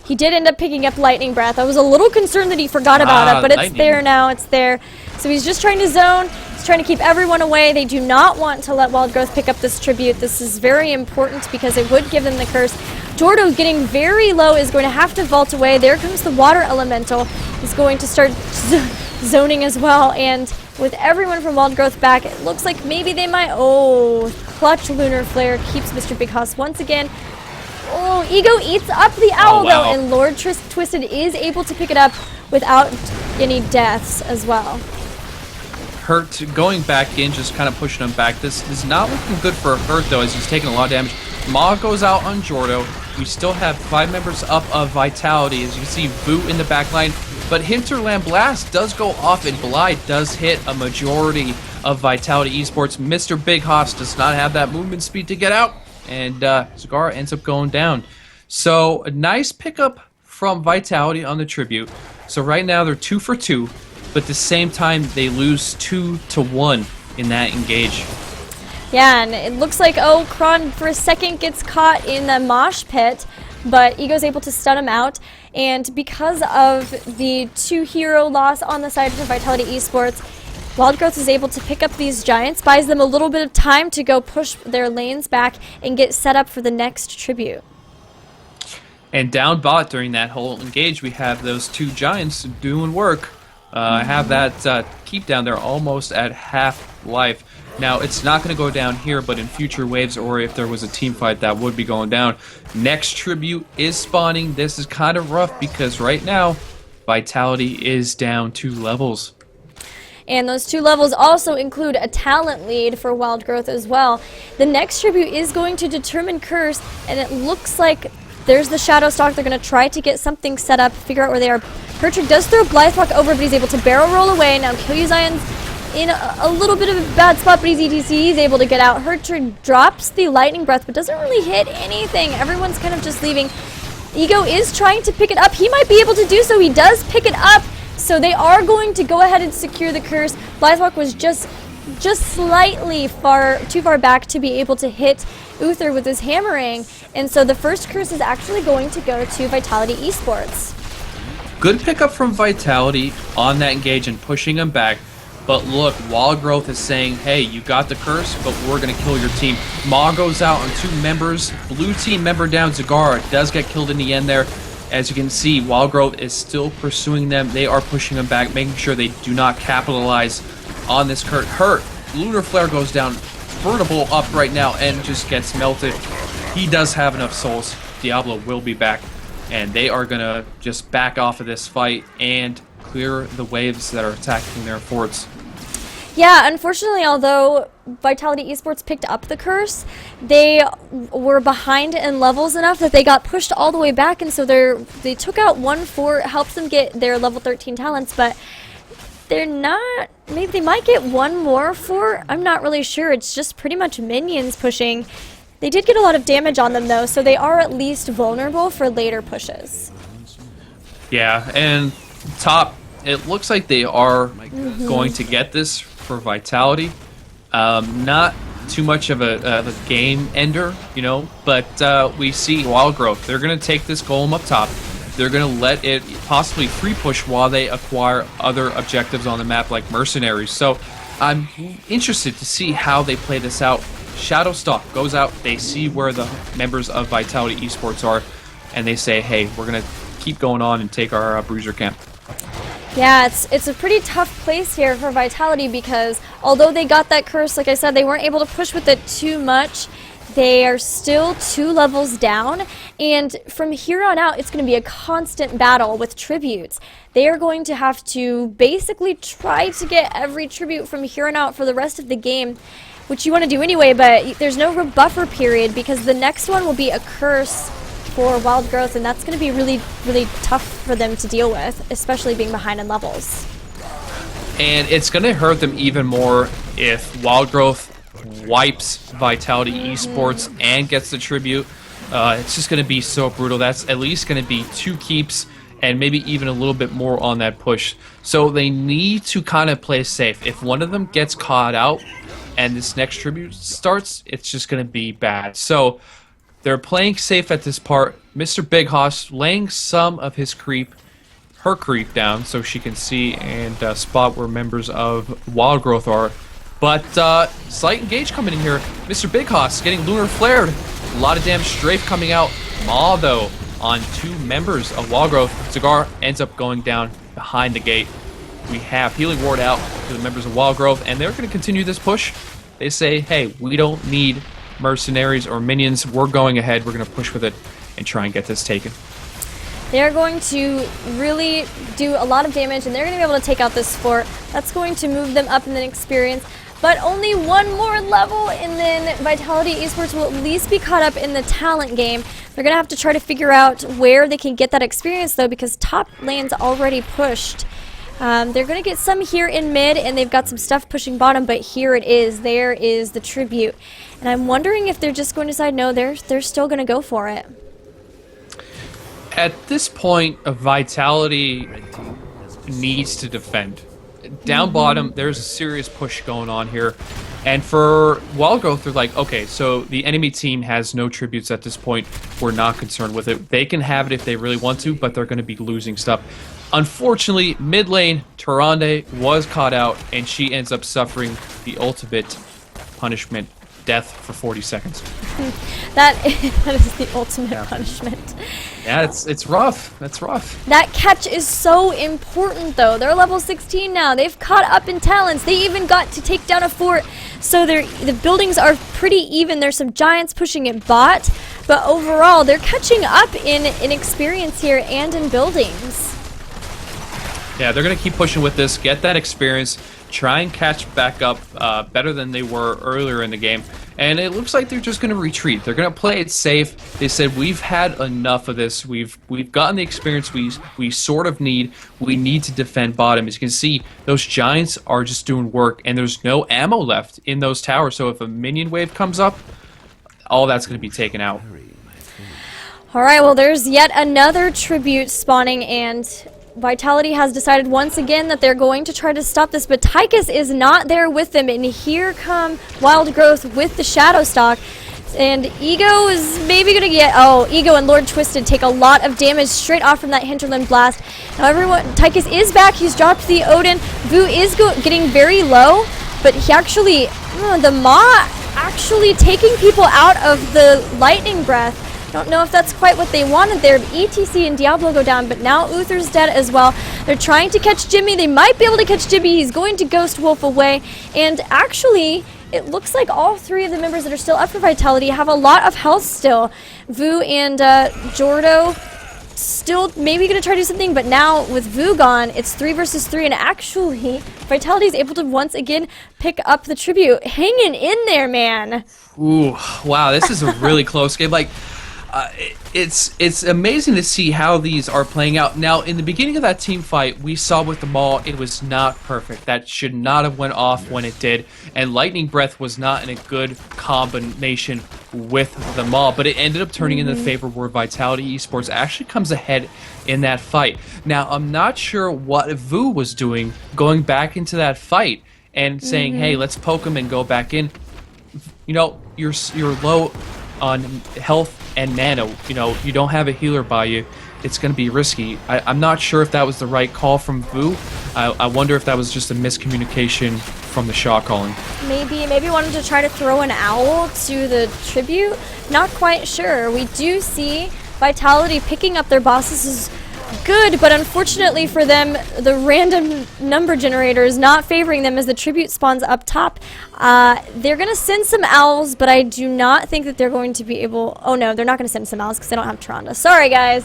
He did end up picking up Lightning Breath. I was a little concerned that he forgot about it, but it's there now. It's there. So he's just trying to zone. He's trying to keep everyone away. They do not want to let Wild Growth pick up this tribute. This is very important because it would give them the curse. Jordo getting very low is going to have to vault away. There comes the Water Elemental. He's going to start zoning as well. And with everyone from Wild Growth back, it looks like maybe they might... Oh, clutch Lunar Flare keeps Mr. Big Hoss once again. Oh, Ego eats up the owl, though, and Lord Twisted is able to pick it up without any deaths as well. Hurt going back in, just kind of pushing him back. This is not looking good for Hurt, though, as he's taking a lot of damage. Maw goes out on Jordo. We still have 5 members up of Vitality, as you can see Vu in the back line. But Hinterland Blast does go off, and Blide does hit a majority of Vitality Esports. Mr. Big Hoss does not have that movement speed to get out. And Zagara ends up going down. So a nice pickup from Vitality on the tribute. So right now they're 2 for 2, but at the same time they lose 2 to 1 in that engage. Yeah, and it looks like Kron for a second gets caught in the mosh pit, but Ego's able to stun him out. And because of the 2 hero loss on the side of Vitality Esports, Wild Growth is able to pick up these giants, buys them a little bit of time to go push their lanes back and get set up for the next tribute. And down bot during that whole engage, we have those 2 giants doing work. Have that keep down there almost at half life. Now, it's not going to go down here, but in future waves or if there was a team fight, that would be going down. Next tribute is spawning. This is kind of rough because right now, Vitality is down 2 levels. And those 2 levels also include a talent lead for Wild Growth as well. The next tribute is going to determine curse, and it looks like there's the Shadow Stalk. They're going to try to get something set up, figure out where they are. Hertrick does throw Blythewalk over, but he's able to barrel roll away. Now Kilyuzion's in a little bit of a bad spot, but EZTC is able to get out. Hertrid drops the lightning breath, but doesn't really hit anything. Everyone's kind of just leaving. Ego is trying to pick it up. He might be able to do so. He does pick it up. So they are going to go ahead and secure the curse. Blizewalk was just slightly too far back to be able to hit Uther with his hammering. And so the first curse is actually going to go to Vitality Esports. Good pickup from Vitality on that engage and pushing him back. But look, Wild Growth is saying, hey, you got the curse, but we're going to kill your team. Maw goes out on 2 members. Blue team member down, Zagara does get killed in the end there. As you can see, Wild Growth is still pursuing them. They are pushing them back, making sure they do not capitalize on this hurt. Lunar Flare goes down. Burnable up right now and just gets melted. He does have enough souls. Diablo will be back. And they are going to just back off of this fight and clear the waves that are attacking their forts. Yeah, unfortunately, although Vitality Esports picked up the curse, they were behind in levels enough that they got pushed all the way back, and so they took out 1 fort, helped them get their level 13 talents, but they're not, maybe they might get 1 more fort, I'm not really sure. It's just pretty much minions pushing. They did get a lot of damage on them though, so they are at least vulnerable for later pushes. Yeah, and top, it looks like they are going to get this for Vitality. Not too much of a game ender, you know, but we see Wild Growth. They're going to take this golem up top. They're going to let it possibly free push while they acquire other objectives on the map like mercenaries. So I'm interested to see how they play this out. Shadowstalk goes out. They see where the members of Vitality Esports are, and they say, hey, we're going to keep going on and take our bruiser camp. Yeah, it's a pretty tough place here for Vitality because although they got that curse, like I said, they weren't able to push with it too much. They are still 2 levels down, and from here on out, it's going to be a constant battle with tributes. They are going to have to basically try to get every tribute from here on out for the rest of the game, which you want to do anyway, but there's no rebuffer period because the next one will be a curse for Wild Growth, and that's going to be really, really tough for them to deal with, especially being behind in levels. And it's going to hurt them even more if Wild Growth wipes Vitality Esports and gets the tribute. It's just going to be so brutal. That's at least going to be 2 keeps and maybe even a little bit more on that push. So they need to kind of play safe. If one of them gets caught out and this next tribute starts, it's just going to be bad. So they're playing safe at this part. Mr. Big Hoss laying some of her creep down so she can see and spot where members of Wild Growth are. But slight engage coming in here. Mr. Big Hoss getting lunar flared. A lot of damage strafe coming out. Maw though on 2 members of Wild Growth. Zagar ends up going down behind the gate. We have healing ward out to the members of Wild Growth, and they're going to continue this push. They say, hey, we don't need mercenaries or minions. We're going ahead. We're going to push with it and try and get this taken. They're going to really do a lot of damage, and they're going to be able to take out this fort. That's going to move them up in the experience. But only 1 more level, and then Vitality Esports will at least be caught up in the talent game. They're going to have to try to figure out where they can get that experience, though, because top lane's already pushed. They're going to get some here in mid, and they've got some stuff pushing bottom, but here it is. There is the tribute. And I'm wondering if they're just going to decide, no, they're still going to go for it. At this point, Vitality needs to defend. Down bottom, there's a serious push going on here. And for Wild Growth, they're like, okay, so the enemy team has no tributes at this point. We're not concerned with it. They can have it if they really want to, but they're going to be losing stuff. Unfortunately, mid lane, Tyrande was caught out, and she ends up suffering the ultimate punishment, death for 40 seconds. that is the ultimate punishment. Yeah, it's rough. That's rough. That catch is so important, though. They're level 16 now. They've caught up in talents. They even got to take down a fort. So the buildings are pretty even. There's some giants pushing it bot. But overall, they're catching up in experience here and in buildings. Yeah, they're going to keep pushing with this, get that experience, try and catch back up better than they were earlier in the game. And it looks like they're just going to retreat. They're going to play it safe. They said, we've had enough of this. We've gotten the experience we sort of need. We need to defend bottom. As you can see, those giants are just doing work, and there's no ammo left in those towers. So if a minion wave comes up, all that's going to be taken out. All right, well, there's yet another tribute spawning, and Vitality has decided once again that they're going to try to stop this, but Tychus is not there with them, and here come Wild Growth with the Shadow Stalk, and Ego is maybe going to get... Oh, Ego and Lord Twisted take a lot of damage straight off from that Hinterland Blast. Now, Tychus is back. He's dropped the Odin. Vu is getting very low, but he actually... the Maw actually taking people out of the Lightning Breath. Don't know if that's quite what they wanted there. ETC and Diablo go down, but now Uther's dead as well. They're trying to catch Jimmy. They might be able to catch Jimmy. He's going to Ghost Wolf away. And actually, it looks like all three of the members that are still up for Vitality have a lot of health still. Vu and Jordo still maybe going to try to do something, but now with Vu gone, it's 3 versus 3, and actually, Vitality is able to once again pick up the tribute. Hanging in there, man. Ooh, wow, this is a really close game. Like, it's amazing to see how these are playing out. Now, in the beginning of that team fight, we saw with the Maul, it was not perfect. That should not have went off when it did, and Lightning Breath was not in a good combination with the Maul, but it ended up turning in the favor where Vitality Esports actually comes ahead in that fight. Now, I'm not sure what Vu was doing going back into that fight and saying, hey, let's poke him and go back in. You know, you're low on health and mana. You know, you don't have a healer by you. It's going to be risky. I'm not sure if that was the right call from Vu. I wonder if that was just a miscommunication from the shot calling. Maybe wanted to try to throw an owl to the tribute. Not quite sure. We do see Vitality picking up their bosses is good, but unfortunately for them, the random number generator is not favoring them as the tribute spawns up top. They're going to send some owls, but I do not think that they're going to be able... Oh no, they're not going to send some owls because they don't have Tyrande. Sorry guys.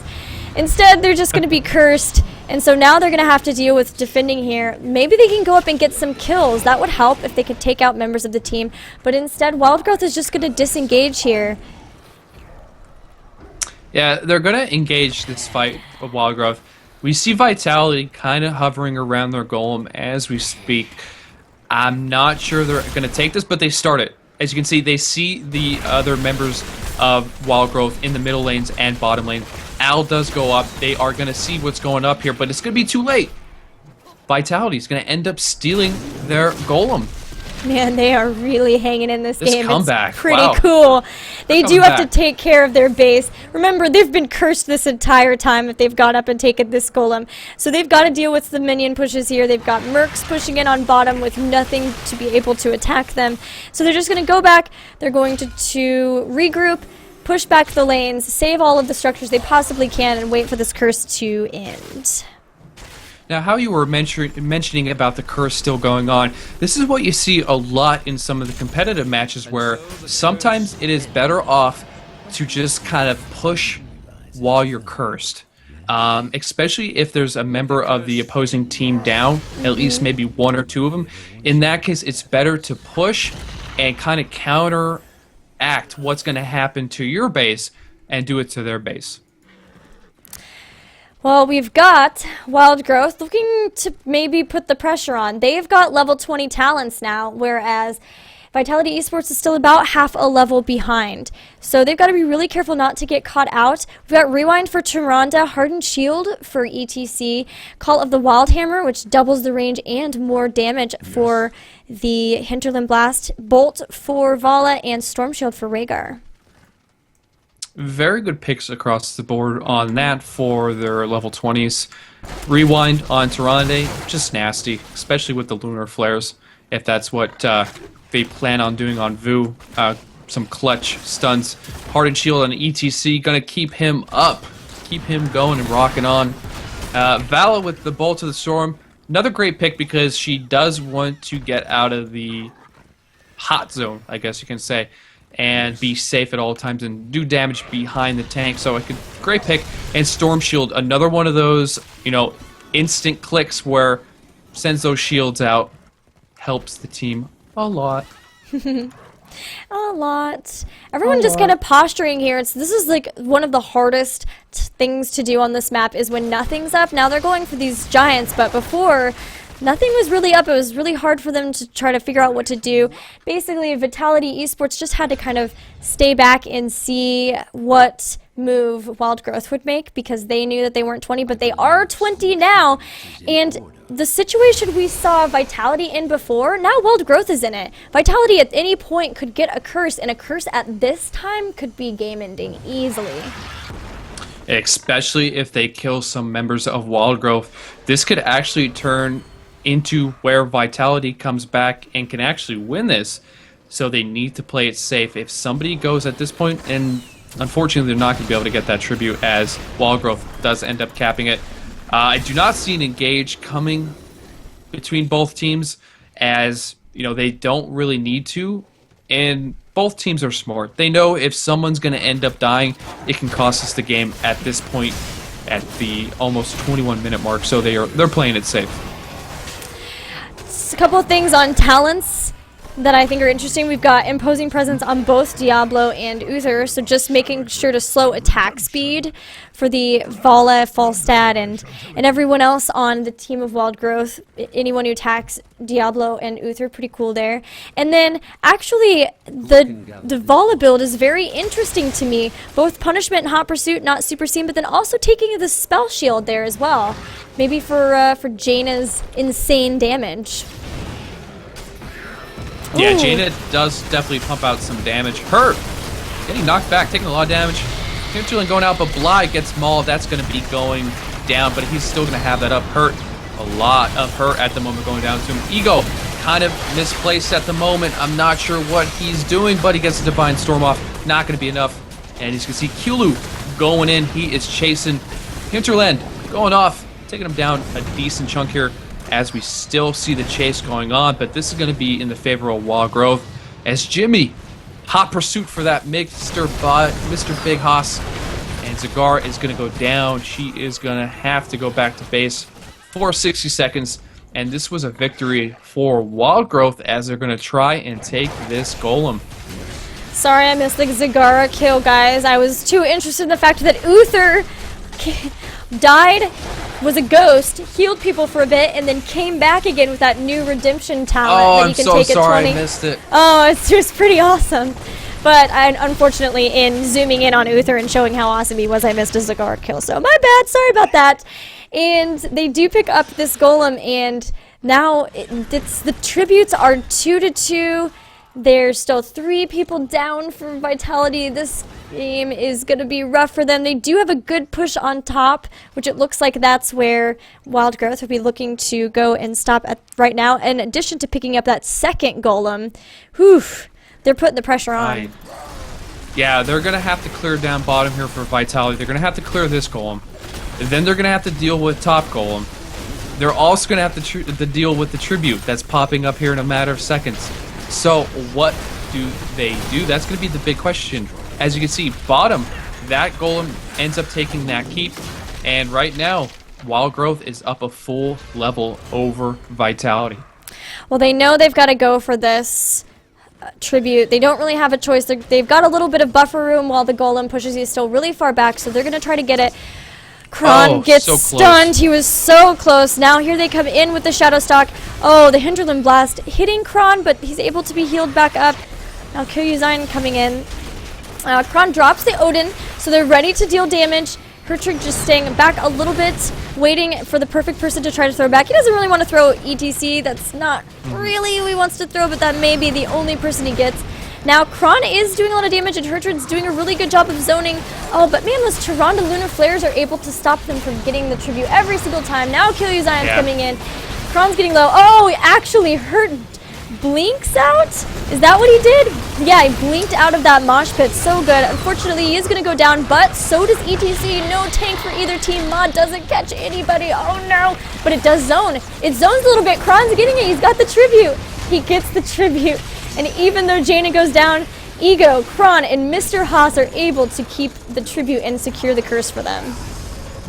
Instead, they're just going to be cursed, and so now they're going to have to deal with defending here. Maybe they can go up and get some kills. That would help if they could take out members of the team, but instead, Wild Growth is just going to disengage here. Yeah, they're going to engage this fight of Wild Growth. We see Vitality kind of hovering around their golem as we speak. I'm not sure they're going to take this, but they start it. As you can see, they see the other members of Wild Growth in the middle lanes and bottom lane. Al does go up. They are going to see what's going up here, but it's going to be too late. Vitality is going to end up stealing their golem. Man, they are really hanging in this game. Comeback. It's pretty cool. They do have to take care of their base. Remember, they've been cursed this entire time if they've gone up and taken this golem. So they've got to deal with the minion pushes here. They've got Mercs pushing in on bottom with nothing to be able to attack them. So they're just going to go back. They're going to regroup, push back the lanes, save all of the structures they possibly can, and wait for this curse to end. Now, how you were mentioning about the curse still going on, this is what you see a lot in some of the competitive matches where sometimes it is better off to just kind of push while you're cursed. Especially if there's a member of the opposing team down, at least maybe one or two of them. In that case, it's better to push and kind of counteract what's going to happen to your base and do it to their base. Well, we've got Wild Growth looking to maybe put the pressure on. They've got level 20 talents now, whereas Vitality Esports is still about half a level behind. So they've got to be really careful not to get caught out. We've got Rewind for Tyrande, Hardened Shield for ETC, Call of the Wildhammer, which doubles the range and more damage for the Hinterland Blast, Bolt for Vala, and Storm Shield for Rhaegar. Very good picks across the board on that for their level 20s. Rewind on Tyrande, just nasty, especially with the lunar flares, if that's what they plan on doing on Vu. Some clutch stuns. Hardened Shield on ETC, gonna keep him up, keep him going and rocking on. Vala with the Bolt of the Storm, another great pick because she does want to get out of the hot zone, I guess you can say, and be safe at all times and do damage behind the tank. So a great pick. And Storm Shield, another one of those, instant clicks where sends those shields out, helps the team a lot. A lot. Everyone just kind of posturing here. This is like one of the hardest things to do on this map is when nothing's up. Now they're going for these giants, but before nothing was really up. It was really hard for them to try to figure out what to do. Basically, Vitality Esports just had to kind of stay back and see what move Wild Growth would make because they knew that they weren't 20, but they are 20 now. And the situation we saw Vitality in before, now Wild Growth is in it. Vitality at any point could get a curse, and a curse at this time could be game ending easily. Especially if they kill some members of Wild Growth. This could actually turn into where Vitality comes back and can actually win this. So they need to play it safe. If somebody goes at this point, and unfortunately they're not going to be able to get that tribute as Wild Growth does end up capping it. I do not see an engage coming between both teams, as you know, they don't really need to, and both teams are smart. They know if someone's going to end up dying, it can cost us the game at this point at the almost 21-minute mark, so they're playing it safe. A couple of things on talents that I think are interesting. We've got imposing presence on both Diablo and Uther, so just making sure to slow attack speed for the Vala, Falstad, and everyone else on the team of Wild Growth. Anyone who attacks Diablo and Uther, pretty cool there. And then actually the Vala build is very interesting to me. Both Punishment and Hot Pursuit, not super seen, but then also taking the Spell Shield there as well. Maybe for Jaina's insane damage. Yeah, Ooh. Jaina does definitely pump out some damage. Hurt! Getting knocked back, taking a lot of damage. Hinterland going out, but Bly gets mauled. That's going to be going down, but he's still going to have that up. Hurt. A lot of hurt at the moment going down to him. Ego kind of misplaced at the moment. I'm not sure what he's doing, but he gets the Divine Storm off. Not going to be enough. And as you can see, Kulu going in. He is chasing Hinterland, going off, taking him down a decent chunk here, as we still see the chase going on, but this is going to be in the favor of Wild Growth, as Jimmy, hot pursuit for that Mr. Big Hoss, and Zagar is going to go down. She is going to have to go back to base for 60 seconds, and this was a victory for Wild Growth as they're going to try and take this golem. Sorry I missed the Zagara kill, guys. I was too interested in the fact that Uther died, was a ghost, healed people for a bit, and then came back again with that new redemption talent that you can take at 20. I missed it. Oh, it's just pretty awesome. But unfortunately, in zooming in on Uther and showing how awesome he was, I missed a Zagar kill. So my bad, sorry about that. And they do pick up this golem, and now the tributes are 2-2. There's still 3 people down for Vitality. This game is going to be rough for them. They do have a good push on top, which it looks like that's where Wild Growth would be looking to go and stop at right now. In addition to picking up that second golem, whew, they're putting the pressure on. Yeah, they're going to have to clear down bottom here for Vitality. They're going to have to clear this golem. And then they're going to have to deal with top golem. They're also going to have to deal with the tribute that's popping up here in a matter of seconds. So what do they do? That's going to be the big question. As you can see, bottom, that golem ends up taking that keep. And right now, Wild Growth is up a full level over Vitality. Well, they know they've got to go for this tribute. They don't really have a choice. They've got a little bit of buffer room while the golem pushes you still really far back, so they're going to try to get it. Kron gets so stunned. He was so close. Now here they come in with the Shadow Stalk. Oh, the Hinterland Blast hitting Kron, but he's able to be healed back up. Now Kyouzine coming in. Kron drops the Odin, so they're ready to deal damage. Hertrig just staying back a little bit, waiting for the perfect person to try to throw back. He doesn't really want to throw ETC. That's not really who he wants to throw, but that may be the only person he gets. Now, Kron is doing a lot of damage, and Hertrid's doing a really good job of zoning. Oh, but man, those Tyrande Lunar Flares are able to stop them from getting the tribute every single time. Now Kyouzion's coming in. Kron's getting low. Oh, actually, Hurt blinks out? Is that what he did? Yeah, he blinked out of that mosh pit. So good. Unfortunately, he is going to go down, but so does ETC. No tank for either team. Mod doesn't catch anybody. Oh, no. But it does zone. It zones a little bit. Kron's getting it. He's got the tribute. He gets the tribute. And even though Jaina goes down, Ego, Kron, and Mr. Haas are able to keep the tribute and secure the curse for them.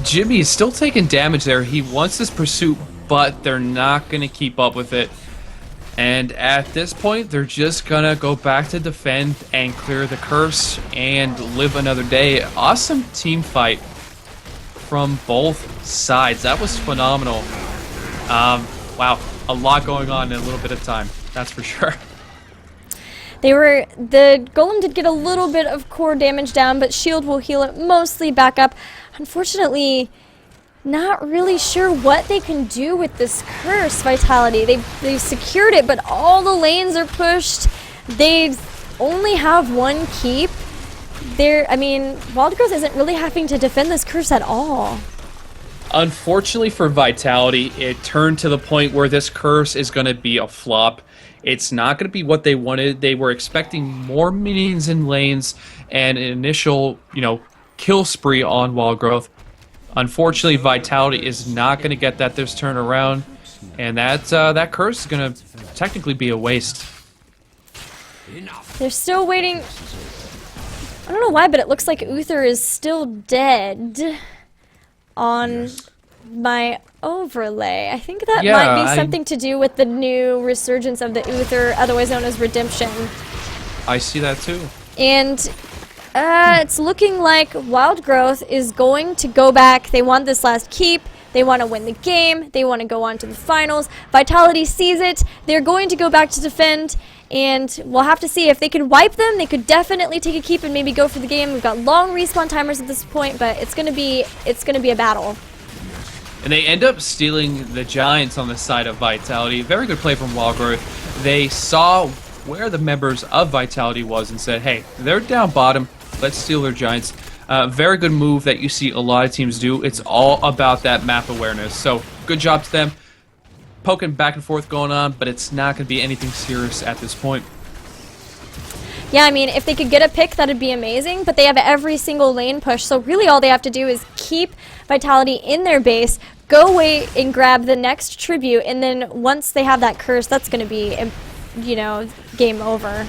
Jimmy is still taking damage there. He wants this pursuit, but they're not going to keep up with it. And at this point, they're just gonna go back to defend and clear the curse and live another day. Awesome team fight from both sides. That was phenomenal. Wow, a lot going on in a little bit of time. That's for sure. The golem did get a little bit of core damage down, but shield will heal it mostly back up. Unfortunately, not really sure what they can do with this curse, Vitality. They've secured it, but all the lanes are pushed. They only have one keep. Wild Growth isn't really having to defend this curse at all. Unfortunately for Vitality, it turned to the point where this curse is going to be a flop. It's not going to be what they wanted. They were expecting more minions in lanes and an initial, kill spree on Wild Growth. Unfortunately, Vitality is not going to get that this turn around, and that curse is going to technically be a waste. They're still waiting. I don't know why, but it looks like Uther is still dead on my overlay. I think that might be something to do with the new resurgence of the Uther, otherwise known as Redemption. I see that too. And it's looking like Wild Growth is going to go back. They want this last keep. They want to win the game. They want to go on to the finals. Vitality sees it. They're going to go back to defend. And we'll have to see if they can wipe them. They could definitely take a keep and maybe go for the game. We've got long respawn timers at this point, but it's gonna be a battle. And they end up stealing the Giants on the side of Vitality. Very good play from Wild Growth. They saw where the members of Vitality was and said, hey, they're down bottom. Let's steal their Giants. Very good move that you see a lot of teams do. It's all about that map awareness. So good job to them. Poking back and forth going on, but it's not going to be anything serious at this point. Yeah, if they could get a pick, that'd be amazing, but they have every single lane push, so really all they have to do is keep Vitality in their base, go away and grab the next tribute, and then once they have that curse, that's going to be, game over.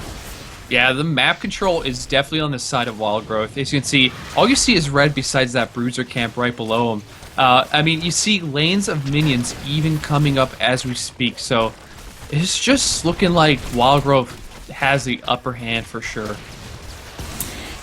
Yeah, the map control is definitely on the side of Wild Growth. As you can see, all you see is red besides that Bruiser camp right below them. You see lanes of minions even coming up as we speak, so it's just looking like Wild Growth has the upper hand for sure.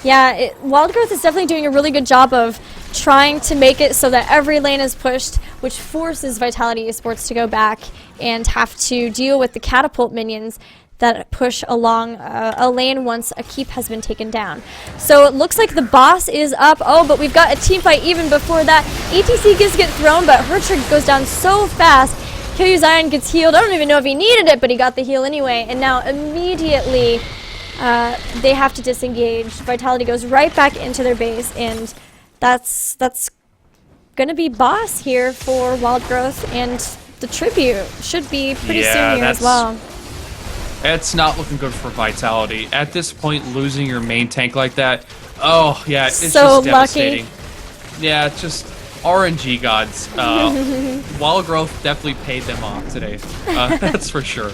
Yeah, Wild Growth is definitely doing a really good job of trying to make it so that every lane is pushed, which forces Vitality Esports to go back and have to deal with the catapult minions that push along a lane once a keep has been taken down. So it looks like the boss is up. Oh, but we've got a team fight even before that. ETC get thrown, but Hertrig goes down so fast. Zion gets healed. I don't even know if he needed it, but he got the heal anyway. And now immediately they have to disengage. Vitality goes right back into their base, and that's gonna be boss here for Wild Growth, and the tribute should be pretty soon here as well. It's not looking good for Vitality. At this point, losing your main tank like that, oh, yeah, it's so just devastating. Yeah, it's just RNG gods. Wild Growth definitely paid them off today. That's for sure.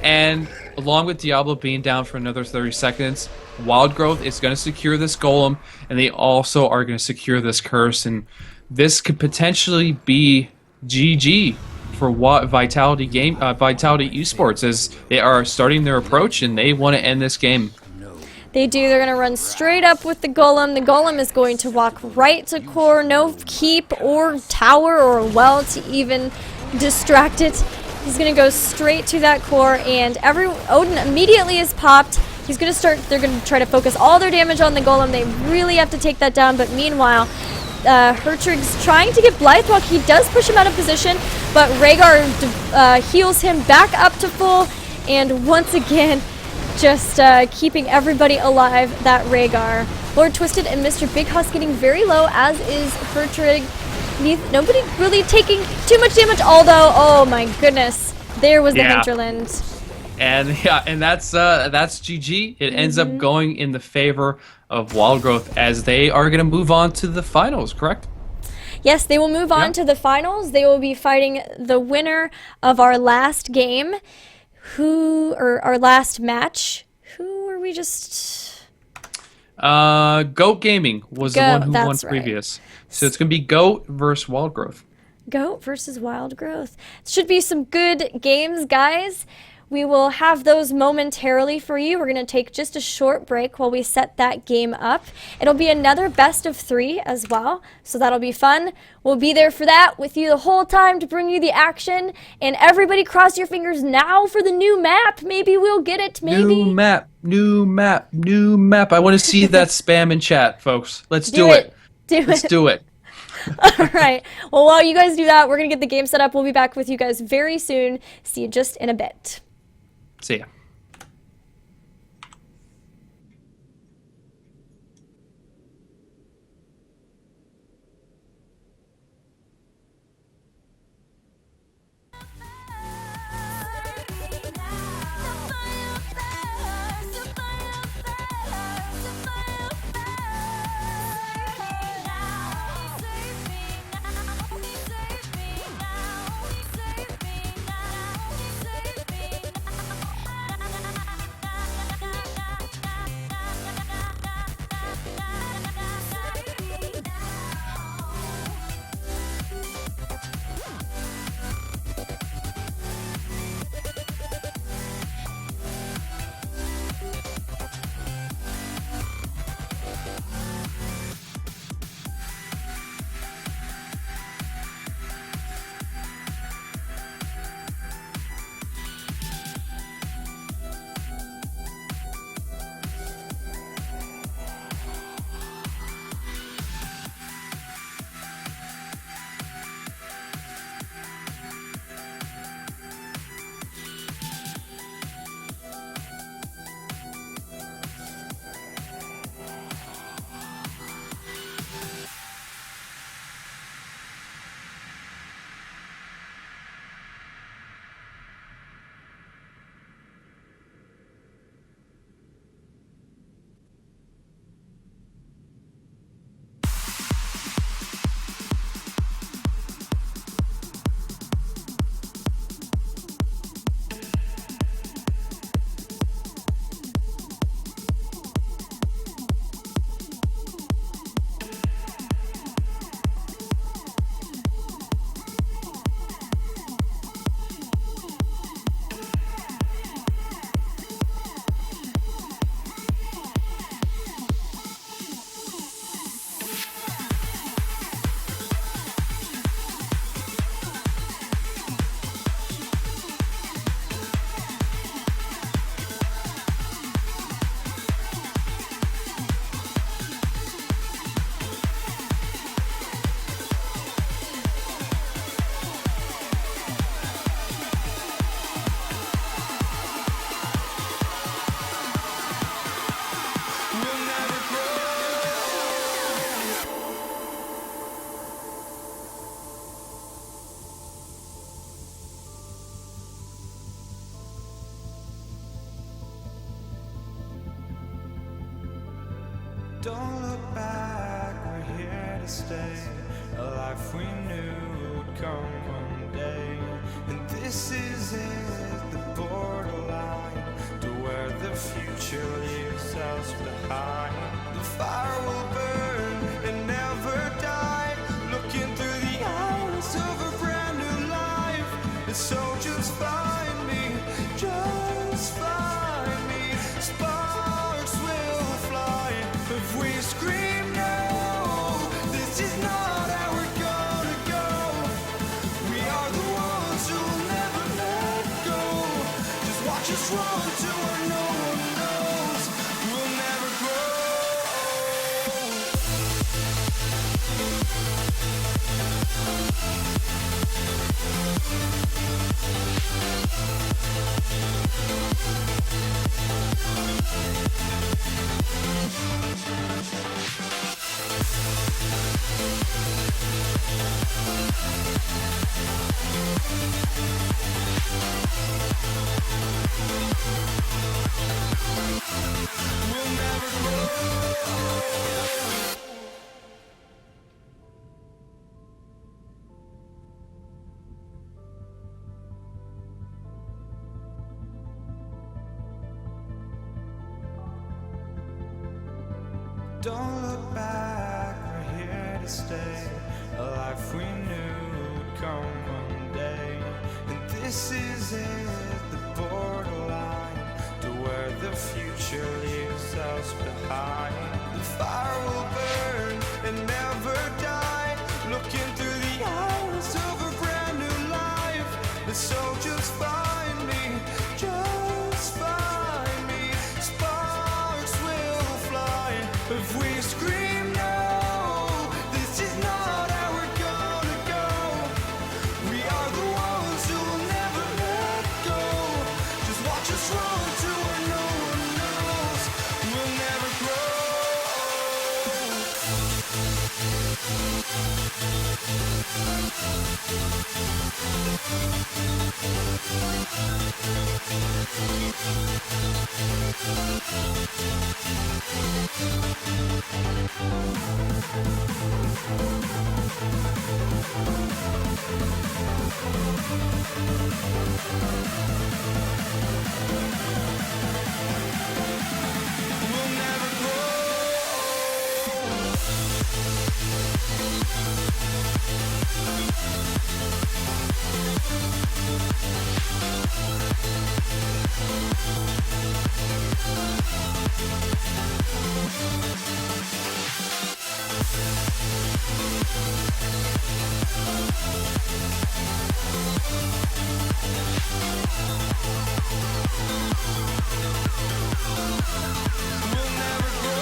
And along with Diablo being down for another 30 seconds, Wild Growth is going to secure this golem, and they also are going to secure this curse. And this could potentially be GG for Vitality Esports, as they are starting their approach and they want to end this game. They do. They're going to run straight up with the golem. The golem is going to walk right to core. No keep or tower or well to even distract it. He's going to go straight to that core, and Odin immediately is popped. He's going to they're going to try to focus all their damage on the golem. They really have to take that down, but meanwhile, Hertrig's trying to get Blythewalk. He does push him out of position, but Rhaegar heals him back up to full, and once again, just keeping everybody alive, that Rhaegar. Lord Twisted and Mr. Big Huss getting very low, as is Hertrig. Nobody really taking too much damage, although, oh my goodness, there was the hinterland. And that's GG. It ends up going in the favor of Wild Growth, as they are going to move on to the finals, correct? Yes, they will move on to the finals. They will be fighting the winner of our last game, our last match. Who were we just... Goat Gaming was the one who won previous. So it's going to be Goat versus Wild Growth. Goat versus Wild Growth. Should be some good games, guys. We will have those momentarily for you. We're going to take just a short break while we set that game up. It'll be another best of 3 as well, so that'll be fun. We'll be there for that with you the whole time to bring you the action. And everybody cross your fingers now for the new map. Maybe we'll get it, maybe. New map, new map, new map. I want to see that spam in chat, folks. Let's do it. Let's do it. All right. Well, while you guys do that, we're going to get the game set up. We'll be back with you guys very soon. See you just in a bit. See ya. Don't look back, we're here to stay. A life we knew would come one day. And this is it, the borderline to where the future leaves us behind. The fire will burn and never die. Looking through the eyes of a brand new life. And so just find me, just find me. Sparks will fly if we scream no. This is not how we're gonna go. We are the ones who will never let go. Just watch us run to where no one knows. We'll never grow. We'll never grow. Don't look back, we're here to stay. A life we knew would come one day. And this is it, the border. the future leaves us behind. The fire will burn and never die, looking through the eyes of a brand new life. And so just find me, just find me. Sparks will fly if we scream no. This is not how we're gonna go. We are the ones who will never let go. Just watch us run to where no one knows. We'll never grow. We'll never grow. We'll never grow.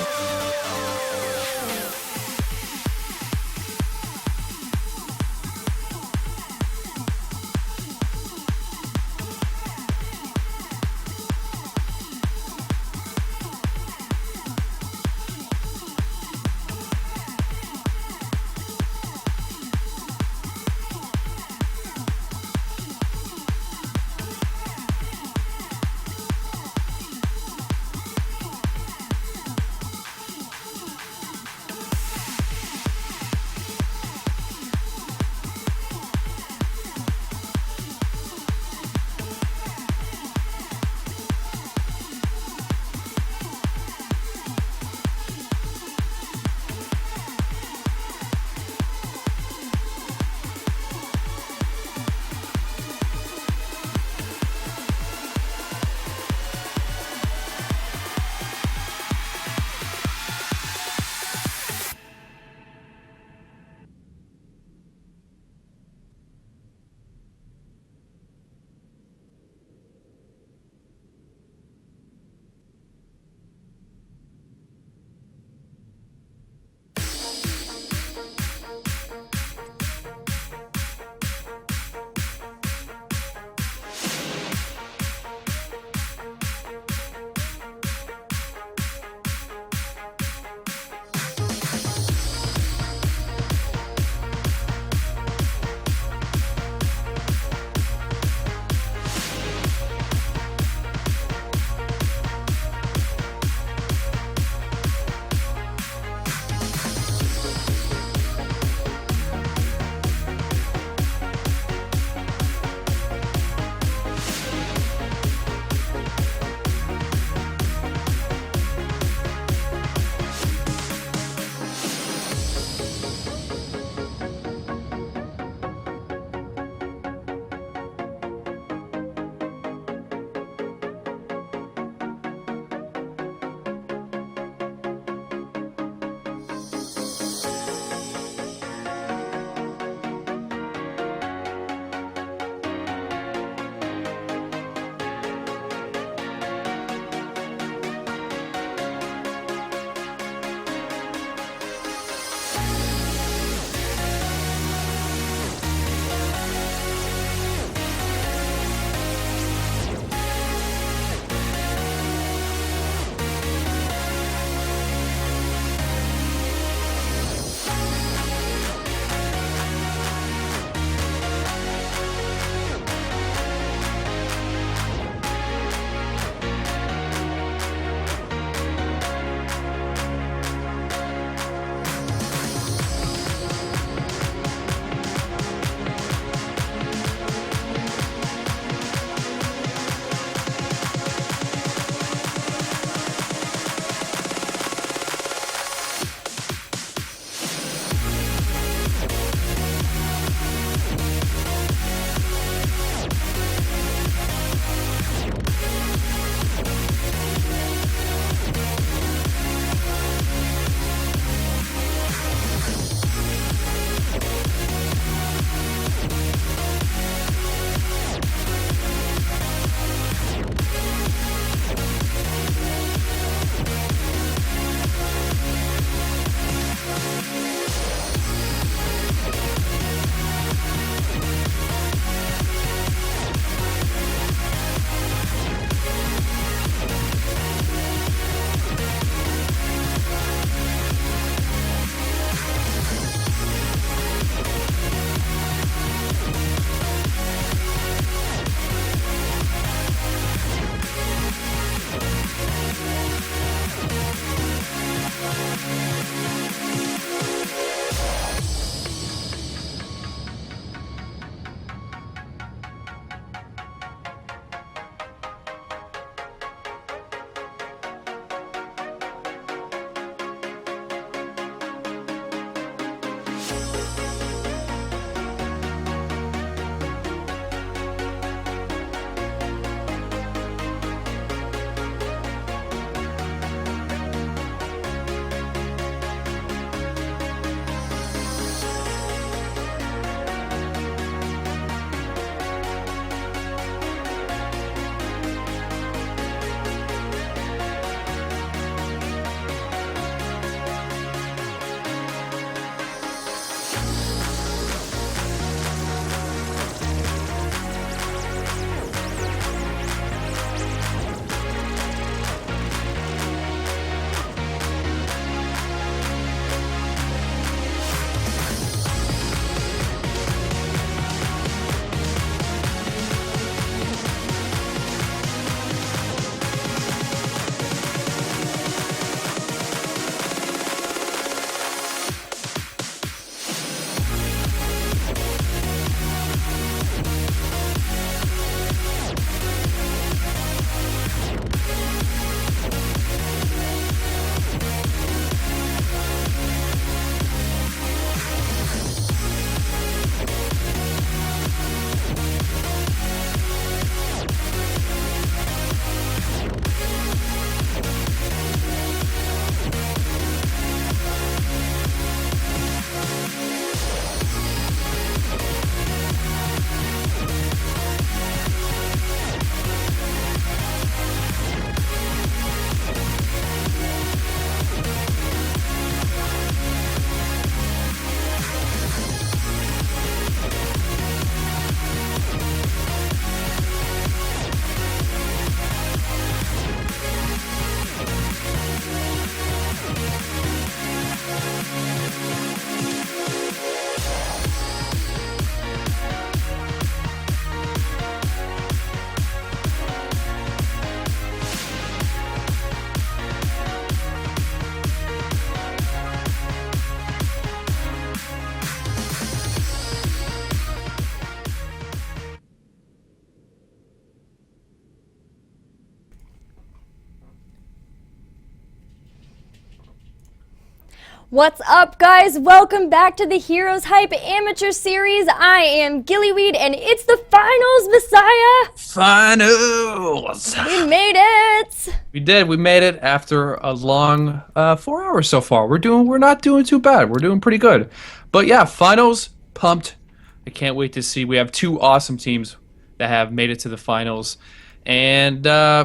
What's up, guys? Welcome back to the Heroes Hype Amateur Series. I am Gillyweed, and it's the finals, Mehsiah! Finals! We made it! We did. We made it after a long 4 hours so far. We're not doing too bad. We're doing pretty good. But yeah, finals, pumped. I can't wait to see. We have 2 awesome teams that have made it to the finals. And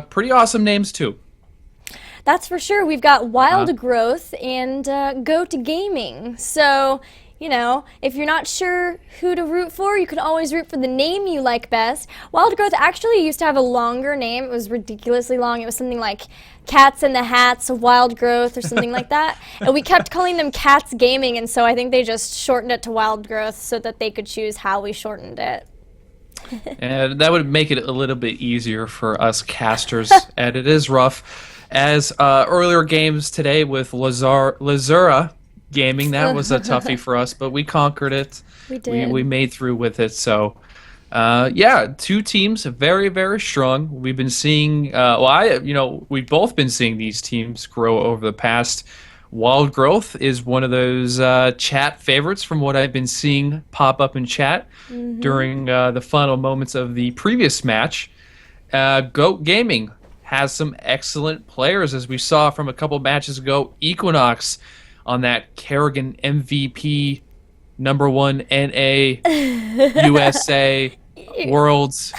pretty awesome names, too. That's for sure. We've got Wild Growth and Goat Gaming. So, you know, if you're not sure who to root for, you can always root for the name you like best. Wild Growth actually used to have a longer name. It was ridiculously long. It was something like Cats in the Hats, Wild Growth, or something like that. And we kept calling them Cats Gaming, and so I think they just shortened it to Wild Growth so that they could choose how we shortened it. And that would make it a little bit easier for us casters, and it is rough. As earlier games today with Lazura Gaming, that was a toughie for us, but we conquered it. We did. We made through with it. So, yeah, 2 teams, very, very strong. We've been seeing, we've both been seeing these teams grow over the past. Wild Growth is one of those chat favorites from what I've been seeing pop up in chat during the final moments of the previous match. Goat Gaming has some excellent players, as we saw from a couple matches ago. Equinox on that Kerrigan MVP, #1 NA USA Worlds